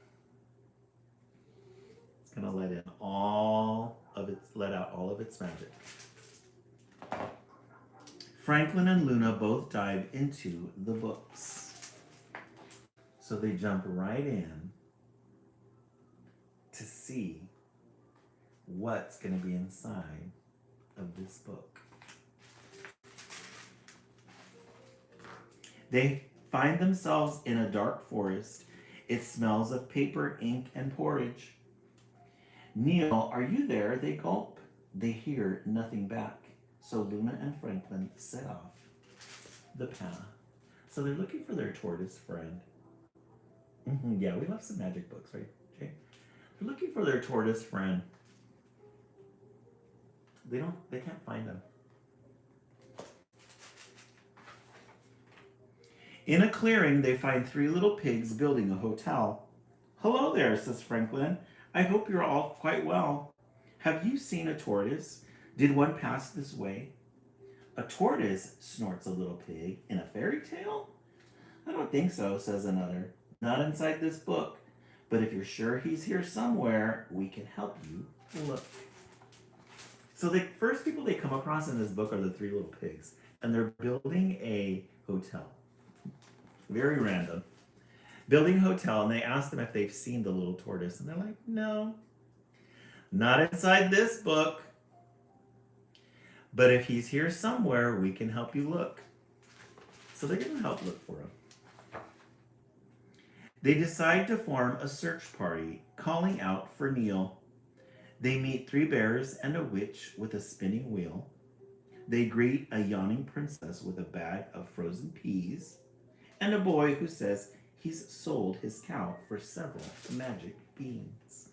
It's going to let out all of its magic. Franklin and Luna both dive into the books. So they jump right in to see what's going to be inside of this book. They find themselves in a dark forest. It smells of paper, ink, and porridge. Neil, are you there? They gulp. They hear nothing back. So Luna and Franklin set off the path. So they're looking for their tortoise friend. Yeah, we love some magic books, right, Jay? They're looking for their tortoise friend. They can't find them. In a clearing, they find 3 little pigs building a hotel. Hello there, says Franklin. I hope you're all quite well. Have you seen a tortoise? Did one pass this way? A tortoise, snorts a little pig, in a fairy tale? I don't think so, says another. Not inside this book. But if you're sure he's here somewhere, we can help you look. So the first people they come across in this book are the 3 little pigs. And they're building a hotel. Very random. Building a hotel, and they ask them if they've seen the little tortoise. And they're like, no. Not inside this book. But if he's here somewhere, we can help you look. So they're going to help look for him. They decide to form a search party, calling out for Neil. They meet 3 bears and a witch with a spinning wheel. They greet a yawning princess with a bag of frozen peas, and a boy who says he's sold his cow for several magic beans.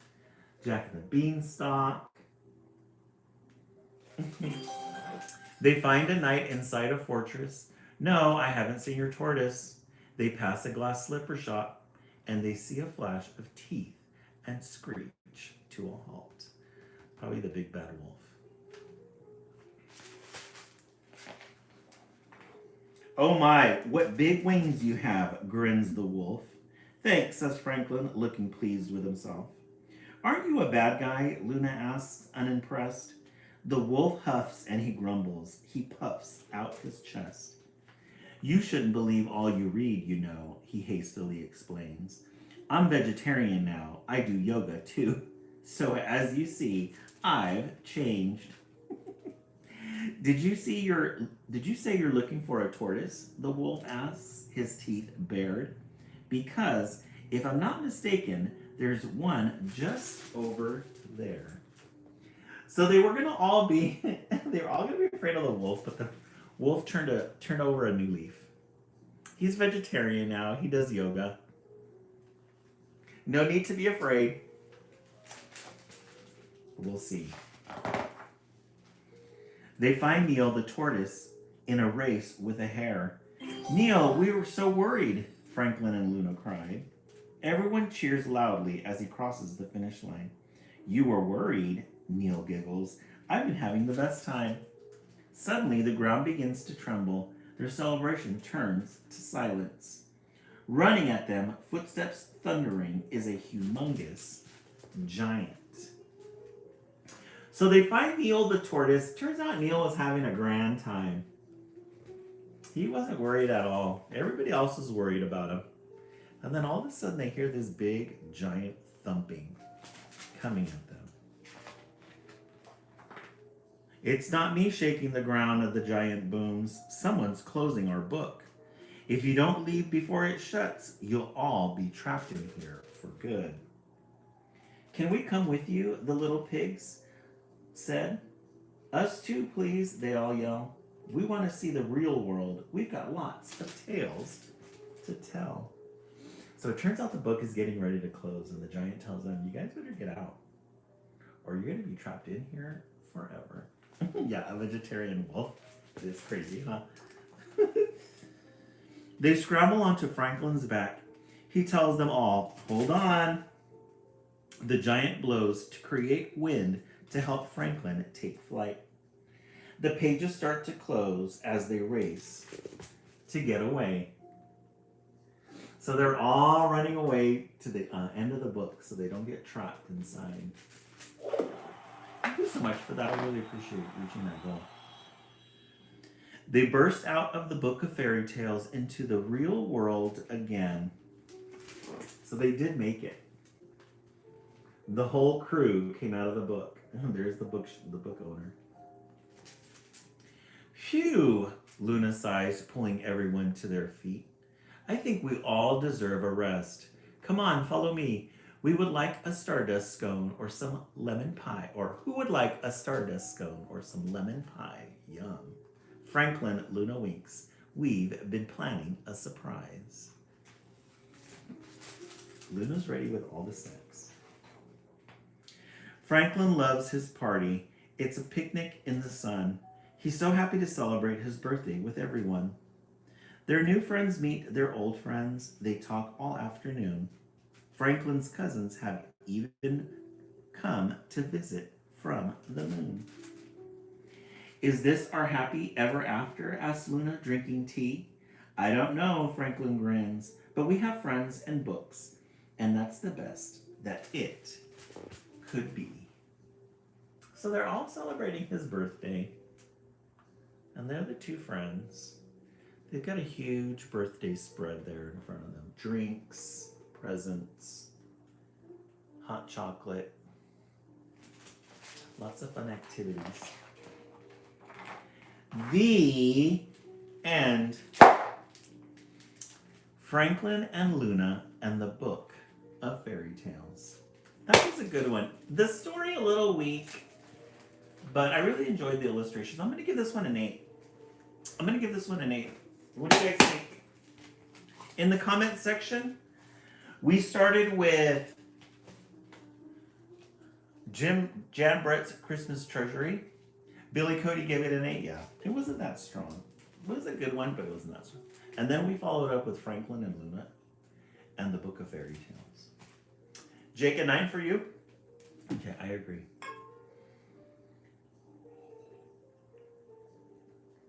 Jack and the Beanstalk. They find a knight inside a fortress. No, I haven't seen your tortoise. They pass a glass slipper shop, and they see a flash of teeth and screech to a halt. Probably the big bad wolf. Oh my, what big wings you have, grins the wolf. Thanks, says Franklin, looking pleased with himself. Aren't you a bad guy? Luna asks, unimpressed. The wolf huffs and he grumbles. He puffs out his chest. You shouldn't believe all you read, you know, he hastily explains. I'm vegetarian now. I do yoga too. So as you see, I've changed. Did you say you're looking for a tortoise? The wolf asks, his teeth bared. Because, if I'm not mistaken, There's one just over there. So they were gonna all be they were all gonna be afraid of the wolf, but the wolf turned over a new leaf. He's vegetarian now. He does yoga. No need to be afraid. We'll see. They find Neil the tortoise in a race with a hare. Neil, we were so worried, Franklin and Luna cried. Everyone cheers loudly as he crosses the finish line. You were worried, Neil giggles. I've been having the best time. Suddenly, the ground begins to tremble. Their celebration turns to silence. Running at them, footsteps thundering, is a humongous giant. So they find Neil the tortoise. Turns out Neil was having a grand time. He wasn't worried at all. Everybody else was worried about him. And then all of a sudden they hear this big, giant thumping coming at them. It's not me shaking the ground of the giant booms. Someone's closing our book. If you don't leave before it shuts, you'll all be trapped in here for good. Can we come with you? The little pigs said. Us too, please, they all yell. We want to see the real world. We've got lots of tales to tell. So it turns out the book is getting ready to close, and the giant tells them, you guys better get out, or you're going to be trapped in here forever. Yeah, a vegetarian wolf. It's crazy, huh? They scramble onto Franklin's back. He tells them all, hold on. The giant blows to create wind to help Franklin take flight. The pages start to close as they race to get away. So they're all running away to the end of the book so they don't get trapped inside. Thank you so much for that. I really appreciate reaching that goal. They burst out of the book of fairy tales into the real world again. So they did make it. The whole crew came out of the book. There's the book owner. Phew, Luna sighs, pulling everyone to their feet. I think we all deserve a rest. Come on, follow me. We would like a stardust scone or some lemon pie. Or who would like a stardust scone or some lemon pie? Yum. Franklin, Luna winks. We've been planning a surprise. Luna's ready with all the snacks. Franklin loves his party. It's a picnic in the sun. He's so happy to celebrate his birthday with everyone. Their new friends meet their old friends. They talk all afternoon. Franklin's cousins have even come to visit from the moon. Is this our happy ever after? Asks Luna, drinking tea. I don't know, Franklin grins, but we have friends and books, and that's the best that it could be. So they're all celebrating his birthday, and they're the two friends. They've got a huge birthday spread there in front of them. Drinks, presents, hot chocolate, lots of fun activities. The end. Franklin and Luna and the Book of Fairy Tales. That was a good one. The story a little weak, but I really enjoyed the illustrations. I'm going to give this one an 8. I'm going to give this one an 8. What do you guys think? In the comment section, we started with Jan Brett's Christmas Treasury. Billy Cody gave it an 8. Yeah, it wasn't that strong. It was a good one, but it wasn't that strong. And then we followed up with Franklin and Luna and the Book of Fairy Tales. Jake, a 9 for you? Okay, I agree.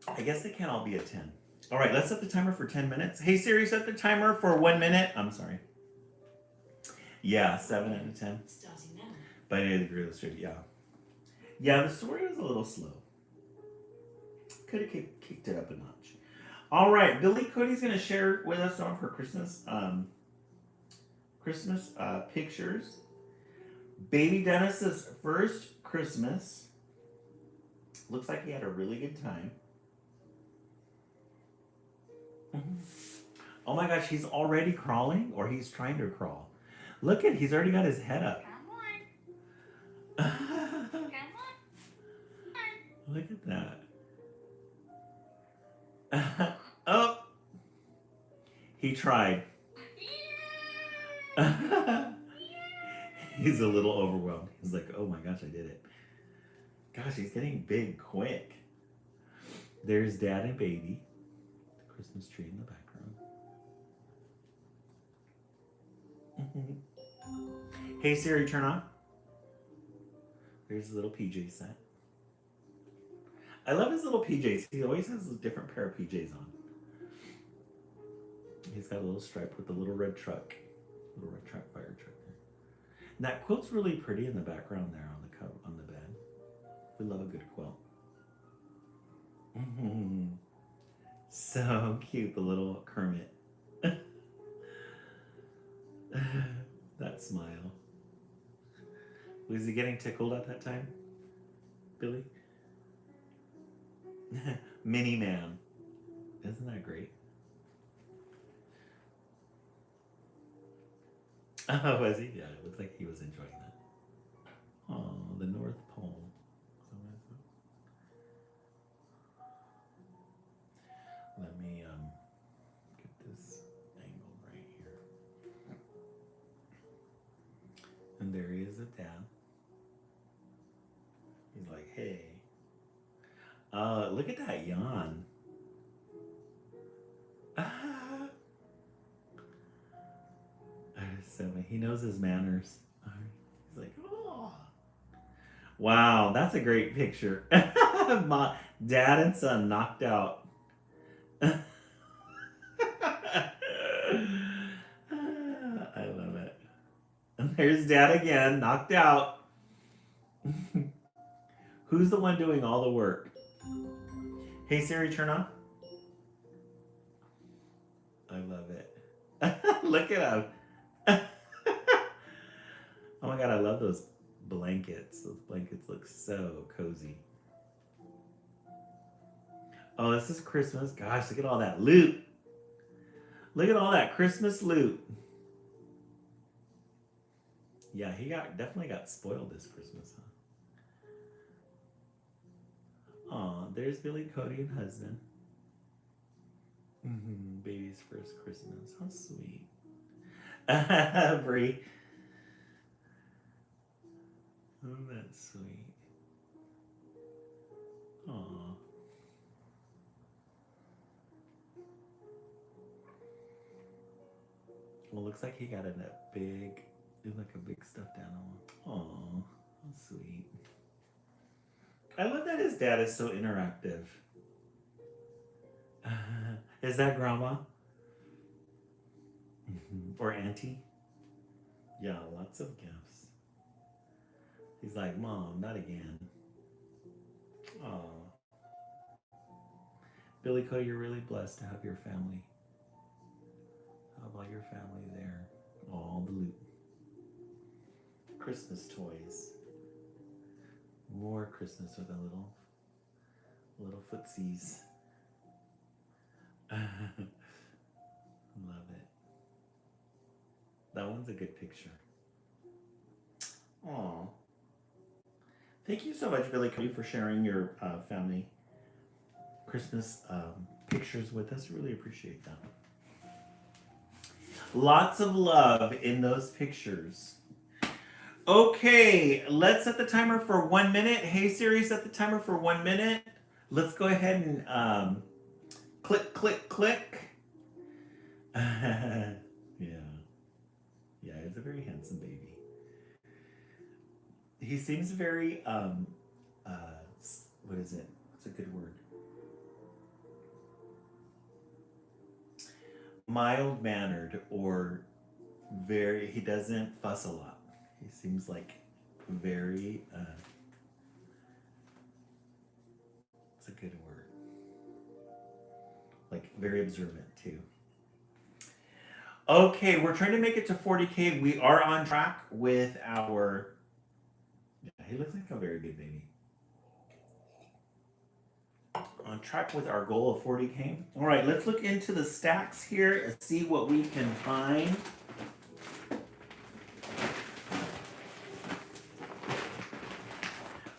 I guess they can't all be a 10. All right, let's set the timer for 10 minutes. Hey Siri, set the timer for 1 minute. I'm sorry. Yeah, 7 out of 10. Starting now. But I agree with it, yeah. Yeah, the story was a little slow. Could have kicked it up a notch. All right, Billy Cody's going to share with us some of her Christmas pictures. Baby Dennis's first Christmas. Looks like he had a really good time. Oh my gosh, he's already crawling, or he's trying to crawl. Look at, he's already got his head up. Come on. Come on. Look at that. Oh, he tried. He's a little overwhelmed. He's like, oh my gosh, I did it. Gosh, he's getting big quick. There's Dad and Baby. The Christmas tree in the background. Hey Siri, turn on. There's a little PJ set. I love his little PJs. He always has a different pair of PJs on. He's got a little stripe with a little red truck. Little red truck, fire truck there. And that quilt's really pretty in the background there on the cover, on the bed. We love a good quilt. So cute, the little Kermit. That smile. Was he getting tickled at that time, Billy? Mini Man. Isn't that great? Oh, was he? Yeah, it looks like he was enjoying that. Oh, the North Pole. Let me get this angle right here. And there he is at Dad. He's like, hey. Look at that yawn. So he knows his manners. He's like, oh. Wow, that's a great picture. Dad and son knocked out. I love it. And there's Dad again, knocked out. Who's the one doing all the work? Hey Siri, turn on. I love it. Look at him. Oh my God, I love those blankets. Those blankets look so cozy. Oh, this is Christmas. Gosh, look at all that loot. Look at all that Christmas loot. Yeah, he definitely got spoiled this Christmas, huh? Aw, there's Billy, Cody, and husband. Baby's first Christmas. How sweet. Brie. Oh, that's sweet. Aw. Well, looks like he got a big stuffed animal. Aw, how sweet. I love that his dad is so interactive. Is that Grandma? Or Auntie? Yeah, lots of gifts. He's like, Mom, not again. Aw. Billy Cody, you're really blessed to have your family. How about your family there? All the loot. Christmas toys. More Christmas with a little footsies. Love it. That one's a good picture. Aw. Thank you so much, Billy Cody, for sharing your family Christmas pictures with us. Really appreciate that. Lots of love in those pictures. Okay, let's set the timer for 1 minute. Hey Siri, set the timer for 1 minute. Let's go ahead and click, click, click. Yeah, he's a very handsome baby. He seems very what is it? What's a good word? Mild-mannered, or he doesn't fuss a lot. He seems like very, it's a good word. Like very observant too. Okay, we're trying to make it to 40K. We are on track with our, yeah, he looks like a very good baby. On track with our goal of 40K. All right, let's look into the stacks here and see what we can find.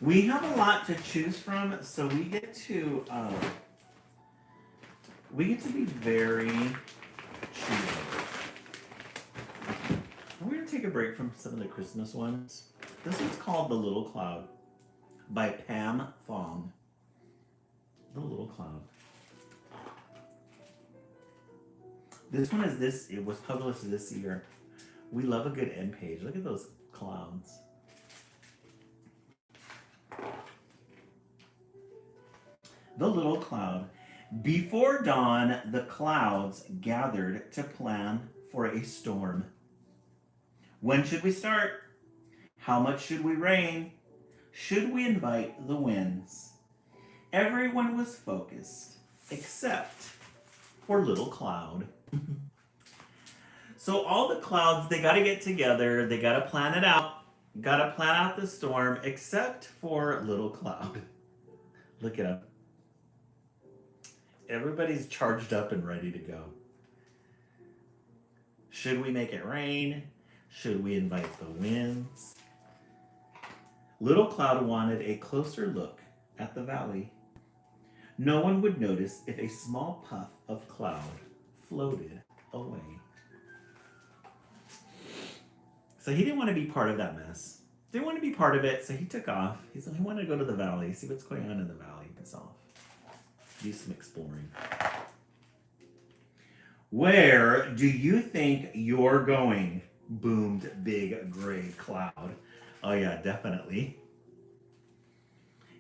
We have a lot to choose from, so we get to be very choosy. We're gonna take a break from some of the Christmas ones. This one's called The Little Cloud by Pam Fong. The Little Cloud. This one is it was published this year. We love a good end page. Look at those clouds. The Little Cloud. Before dawn, the clouds gathered to plan for a storm. When should we start? How much should we rain? Should we invite the winds? Everyone was focused, except for Little Cloud. So all the clouds, they got to get together. They got to plan it out. Got to plan out the storm, except for Little Cloud. Look at him. Everybody's charged up and ready to go. Should we make it rain? Should we invite the winds? Little Cloud wanted a closer look at the valley. No one would notice if a small puff of cloud floated away. So he didn't want to be part of that mess. Didn't want to be part of it, so he took off. He wanted to go to the valley, see what's going on in the valley himself. Do some exploring. Where do you think you're going? Boomed Big Gray Cloud. Oh yeah, definitely.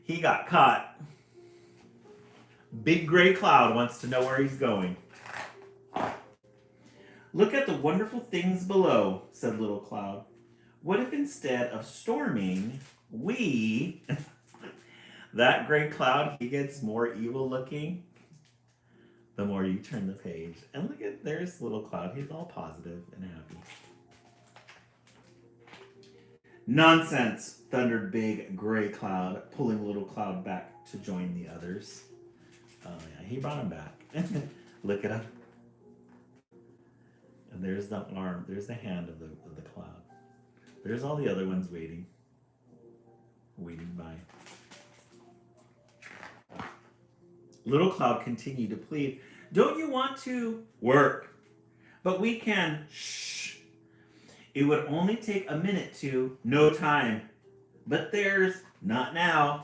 He got caught. Big Gray Cloud wants to know where he's going. Look at the wonderful things below, said Little Cloud. What if instead of storming, we... That gray cloud, he gets more evil looking the more you turn the page. And look at, there's Little Cloud. He's all positive and happy. Nonsense, thundered Big Gray Cloud, pulling Little Cloud back to join the others. Oh yeah, he brought him back. Look at him. And there's the arm, there's the hand of the cloud. There's all the other ones waiting by. Little Cloud continued to plead, don't you want to work? But we can, shh. It would only take a minute to, no time. But there's, not now.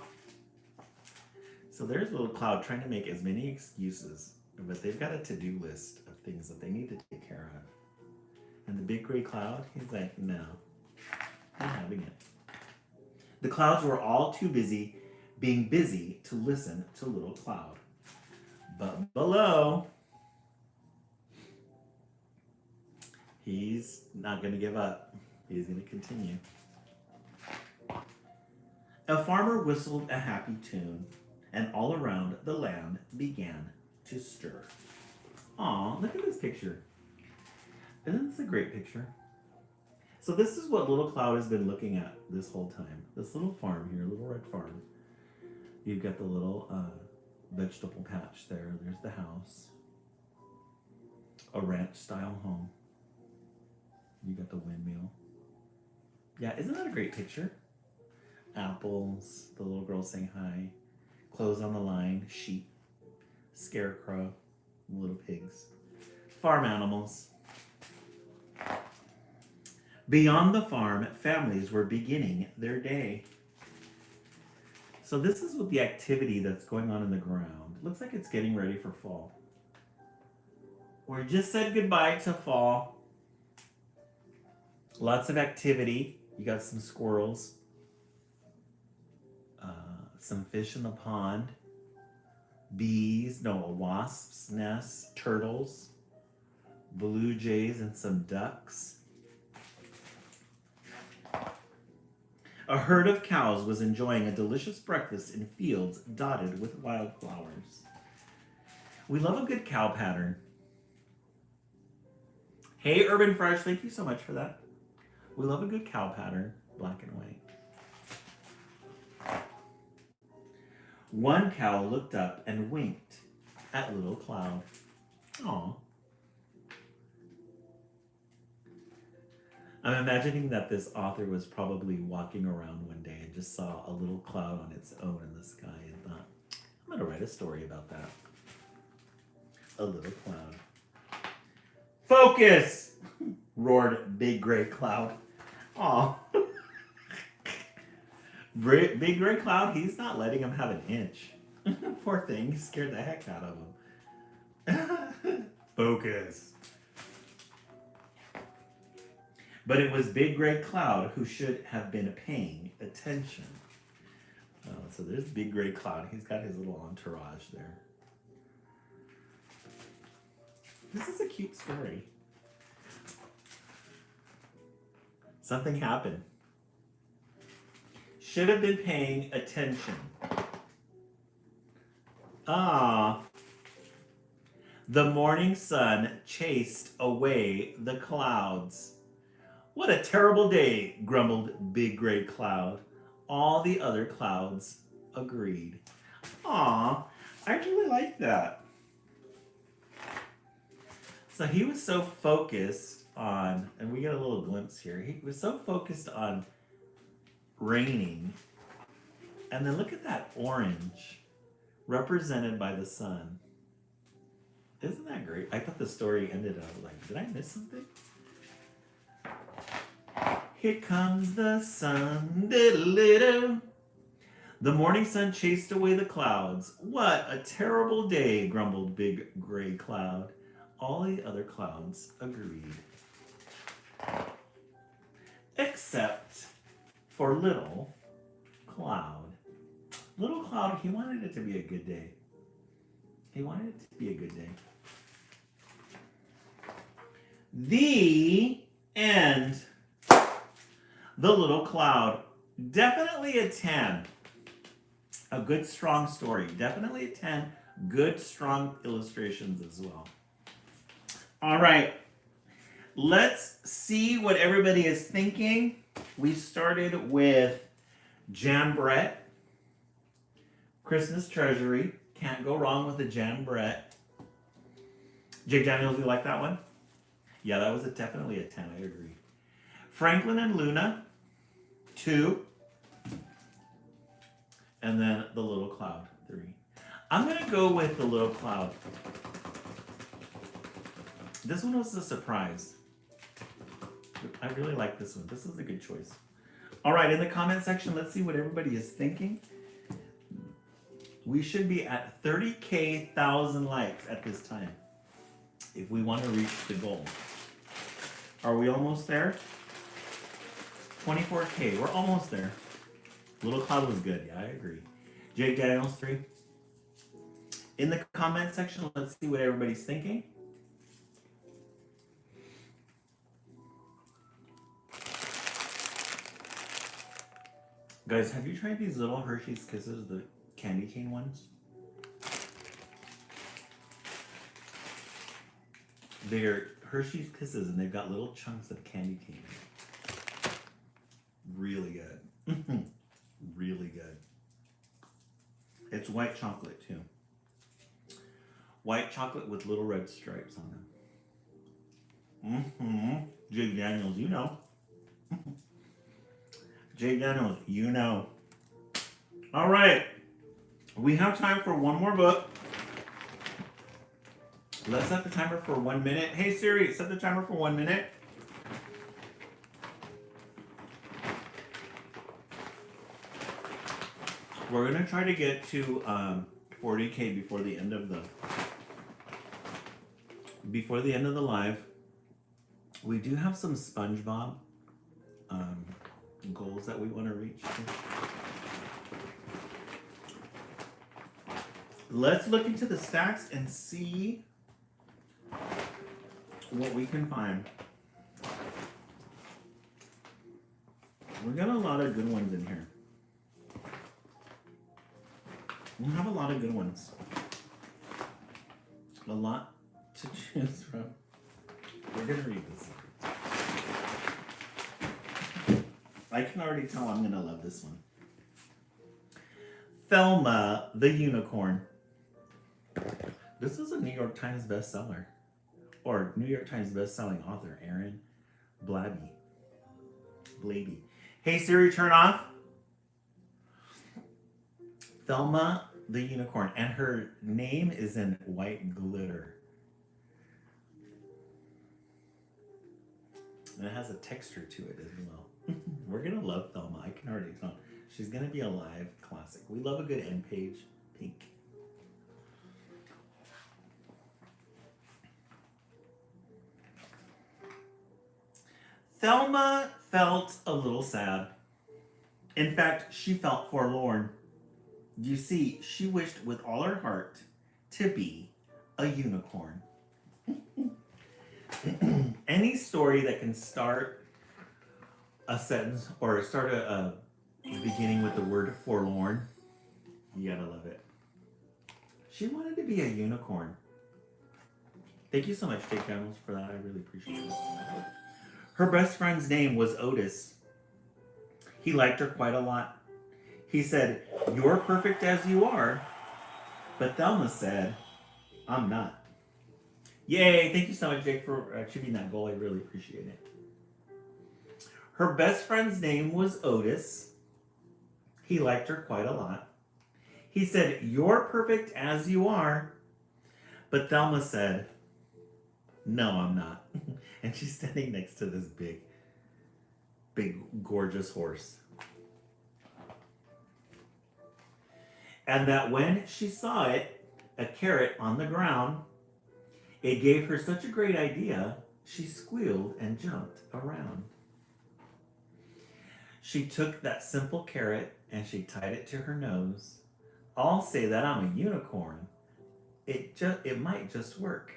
So there's Little Cloud trying to make as many excuses, but they've got a to-do list of things that they need to take care of. And the Big Gray Cloud, he's like, no, I'm having it. The clouds were all too busy being busy to listen to Little Cloud. But below, he's not going to give up. He's going to continue. A farmer whistled a happy tune, and all around the land began to stir. Aw, look at this picture. Isn't this a great picture? So this is what Little Cloud has been looking at this whole time. This little farm here, Little Red Farm. You've got the little vegetable patch there. There's the house. A ranch-style home. You got the windmill. Yeah, isn't that a great picture? Apples, the little girl saying hi. Clothes on the line, sheep, scarecrow, little pigs. Farm animals. Beyond the farm, families were beginning their day. So this is what the activity that's going on in the ground. Looks like it's getting ready for fall. We just said goodbye to fall. Lots of activity. You got some squirrels. Some fish in the pond. Bees, no, a wasp's nest. Turtles. Blue jays and some ducks. A herd of cows was enjoying a delicious breakfast in fields dotted with wildflowers. We love a good cow pattern. Hey, Urban Fresh, thank you so much for that. We love a good cow pattern, black and white. One cow looked up and winked at Little Cloud. Aw. I'm imagining that this author was probably walking around one day and just saw a little cloud on its own in the sky and thought, I'm going to write a story about that. A little cloud. Focus! Roared Big Gray Cloud. Aw. Big Gray Cloud, he's not letting him have an inch. Poor thing, he scared the heck out of him. Focus. But it was Big Gray Cloud who should have been paying attention. So there's Big Gray Cloud. He's got his little entourage there. This is a cute story. Something happened. Should have been paying attention. Ah. The morning sun chased away the clouds. What a terrible day, grumbled Big Gray Cloud. All the other clouds agreed. Aw, I really like that. So he was so focused on, and we get a little glimpse here, he was so focused on raining. And then look at that orange represented by the sun. Isn't that great? I thought the story ended up like, did I miss something? Here comes the sun, diddle-diddle. The morning sun chased away the clouds. What a terrible day, grumbled Big Gray Cloud. All the other clouds agreed. Except for Little Cloud. Little Cloud, he wanted it to be a good day. He wanted it to be a good day. The end. The Little Cloud. Definitely a 10. A good, strong story. Definitely a 10. Good, strong illustrations as well. All right. Let's see what everybody is thinking. We started with Jam Brett. Christmas Treasury. Can't go wrong with a Jam Brett. Jake Daniels, you like that one? Yeah, that was definitely a 10. I agree. Franklin and Luna. 2. And then The Little Cloud, 3. I'm going to go with The Little Cloud. This one was a surprise. I really like this one. This is a good choice. All right, in the comment section, let's see what everybody is thinking. We should be at 30K 1,000 likes at this time if we want to reach the goal. Are we almost there? 24K, we're almost there. Little Cloud was good, yeah, I agree. Jake Daniels, 3. In the comment section, let's see what everybody's thinking. Guys, have you tried these little Hershey's Kisses, the candy cane ones? They're Hershey's Kisses, and they've got little chunks of candy cane. Really good. Really good. It's white chocolate, too. White chocolate with little red stripes on them. Jake Daniels, you know. Jake Daniels, you know. All right. We have time for one more book. Let's set the timer for 1 minute. Hey Siri, set the timer for 1 minute. We're gonna try to get to 40K before the end of the live. We do have some SpongeBob goals that we want to reach. Let's look into the stacks and see what we can find. We got a lot of good ones in here. We have a lot of good ones. A lot to choose from. We're gonna read this. I can already tell I'm gonna love this one. Thelma the Unicorn. This is a New York Times bestseller. Or New York Times bestselling author, Aaron Blabey. Blaby. Hey Siri, turn off. Thelma the unicorn, and her name is in white glitter. And it has a texture to it as well. We're gonna love Thelma. I can already tell. She's gonna be a live classic. We love a good end page pink. Thelma felt a little sad. In fact, she felt forlorn. You see, she wished with all her heart to be a unicorn. Any story that can start a sentence or start a beginning with the word forlorn, you gotta love it. She wanted to be a unicorn. Thank you so much, Jake Daniels, for that. I really appreciate it. Her best friend's name was Otis. He liked her quite a lot. He said, "You're perfect as you are." But Thelma said, "I'm not." Yay! Thank you so much, Jake, for achieving that goal. I really appreciate it. Her best friend's name was Otis. He liked her quite a lot. He said, "You're perfect as you are." But Thelma said, "No, I'm not." And she's standing next to this big, gorgeous horse. And that when she saw it, a carrot on the ground, it gave her such a great idea, she squealed and jumped around. She took that simple carrot and she tied it to her nose. I'll say that I'm a unicorn. It might just work.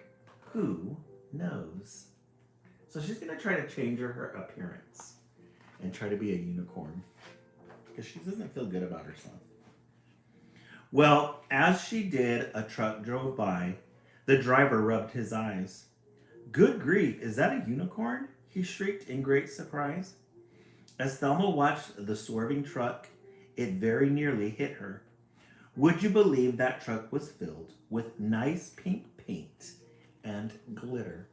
Who knows? So she's going to try to change her appearance and try to be a unicorn because she doesn't feel good about herself. Well, as she did, a truck drove by. The driver rubbed his eyes. "Good grief, is that a unicorn?" he shrieked in great surprise. As Thelma watched the swerving truck, it very nearly hit her. Would you believe that truck was filled with nice pink paint and glitter?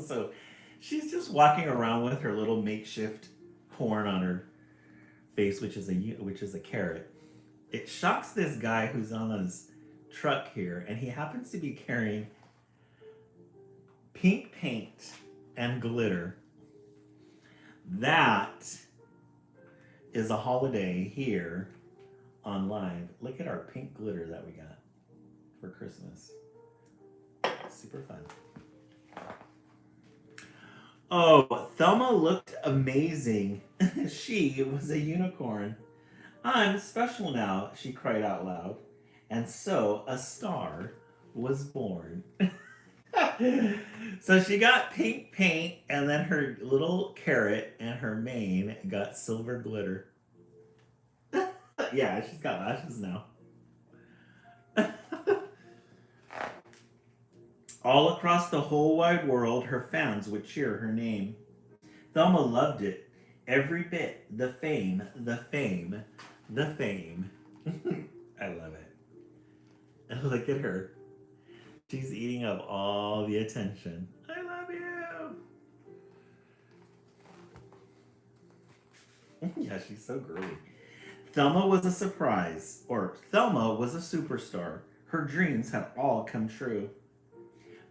So she's just walking around with her little makeshift horn on her face, which is a carrot. It shocks this guy who's on his truck here, and he happens to be carrying pink paint and glitter. That is a holiday here on Live. Look at our pink glitter that we got for Christmas. Super fun. Oh, Thelma looked amazing. She was a unicorn. "I'm special now," she cried out loud. And so a star was born. So she got pink paint, and then her little carrot and her mane got silver glitter. Yeah, she's got lashes now. All across the whole wide world, her fans would cheer her name. Thelma loved it. Every bit. The fame, the fame, the fame. I love it. And look at her. She's eating up all the attention. I love you. Yeah, she's so girly. Thelma was a surprise, or Thelma was a superstar. Her dreams had all come true.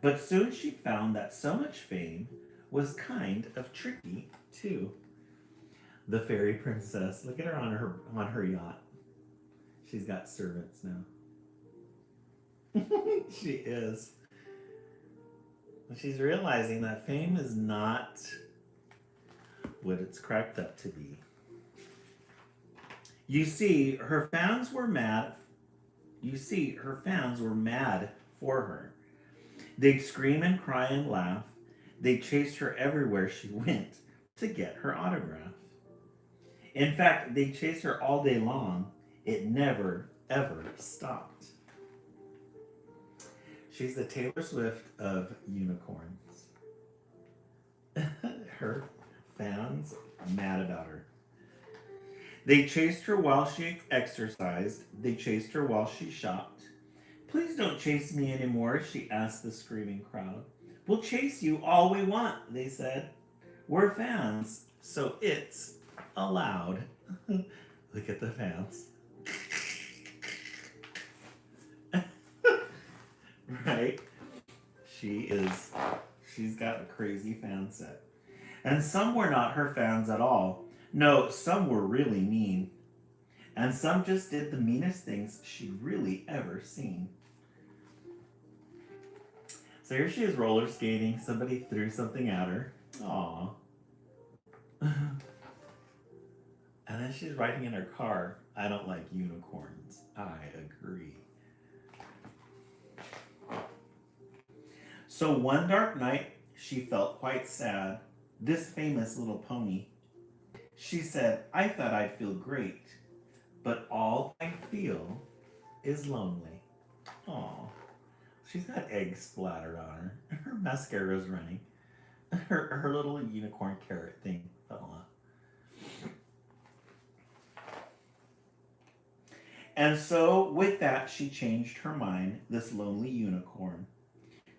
But soon she found that so much fame was kind of tricky too. The fairy princess. Look at her on her yacht. She's got servants now. She is. She's realizing that fame is not what it's cracked up to be. You see, her fans were mad for her. They'd scream and cry and laugh. They chased her everywhere she went to get her autograph. In fact, they chased her all day long. It never, ever stopped. She's the Taylor Swift of unicorns. Her fans are mad about her. They chased her while she exercised. They chased her while she shopped. "Please don't chase me anymore," she asked the screaming crowd. "We'll chase you all we want," they said. We're fans, so it's allowed. Look at the fans. Right? She's got a crazy fan set. And some were not her fans at all. No, some were really mean. And some just did the meanest things she'd really ever seen. So here she is roller skating. Somebody threw something at her. Aww. And then she's riding in her car. I don't like unicorns. I agree. So one dark night, she felt quite sad. This famous little pony. She said, I thought I'd feel great, but all I feel is lonely. Aw. She's got eggs splattered on her. Her mascara's running. Her little unicorn carrot thing fell off. And so with that, she changed her mind, this lonely unicorn.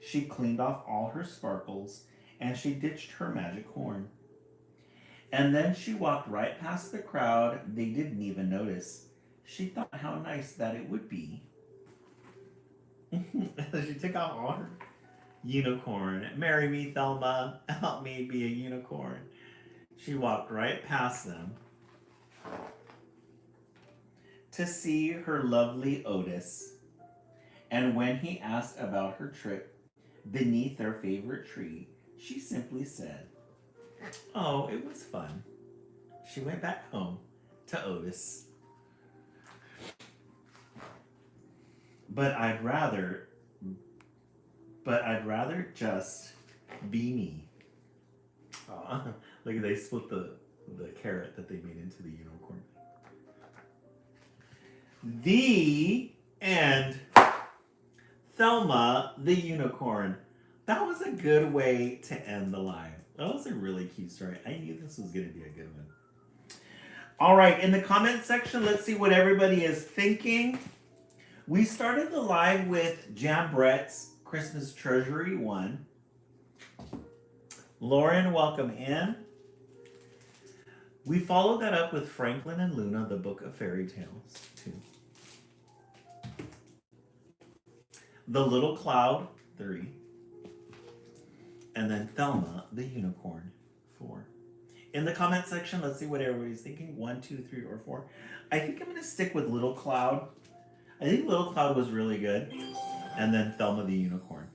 She cleaned off all her sparkles and she ditched her magic horn. And then she walked right past the crowd. They didn't even notice. She thought how nice that it would be. She took out all her unicorn. Marry me, Thelma. Help me be a unicorn. She walked right past them to see her lovely Otis. And when he asked about her trip beneath their favorite tree, she simply said, oh, it was fun. She went back home to Otis. But I'd rather just be me. Aw, look, they split the carrot that they made into the unicorn. The end. Thelma the unicorn. That was a good way to end the live. That was a really cute story. I knew this was going to be a good one. All right, in the comment section, let's see what everybody is thinking. We started the live with Jan Brett's Christmas Treasury 1. Lauren, welcome in. We followed that up with Franklin and Luna, the Book of Fairy Tales 2. The Little Cloud 3. And then Thelma the Unicorn 4. In the comment section, let's see what everybody's thinking. 1, 2, 3, or 4. I think I'm going to stick with Little Cloud. I think Little Cloud was really good. And then Thelma the Unicorn.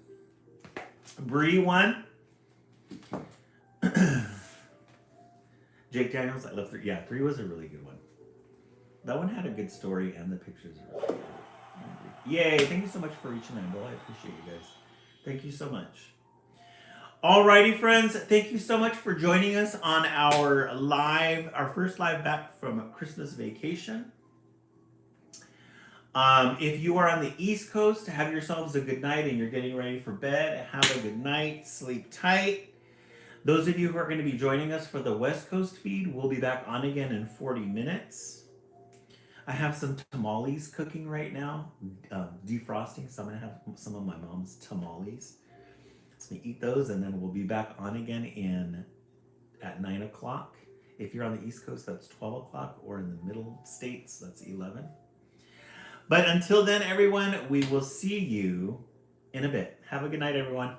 Bree 1. Jake Daniels, I love 3. Yeah, 3 was a really good one. That one had a good story and the pictures are really good. Yay, thank you so much for reaching out, Bill. I appreciate you guys. Thank you so much. Alrighty, friends, thank you so much for joining us on our first live back from Christmas vacation. If you are on the East Coast, have yourselves a good night and you're getting ready for bed. Have a good night. Sleep tight. Those of you who are going to be joining us for the West Coast feed, we'll be back on again in 40 minutes. I have some tamales cooking right now, defrosting. So I'm going to have some of my mom's tamales. So we eat those and then we'll be back on again at 9 o'clock. If you're on the East Coast, that's 12 o'clock, or in the middle states, that's 11. But until then, everyone, we will see you in a bit. Have a good night, everyone.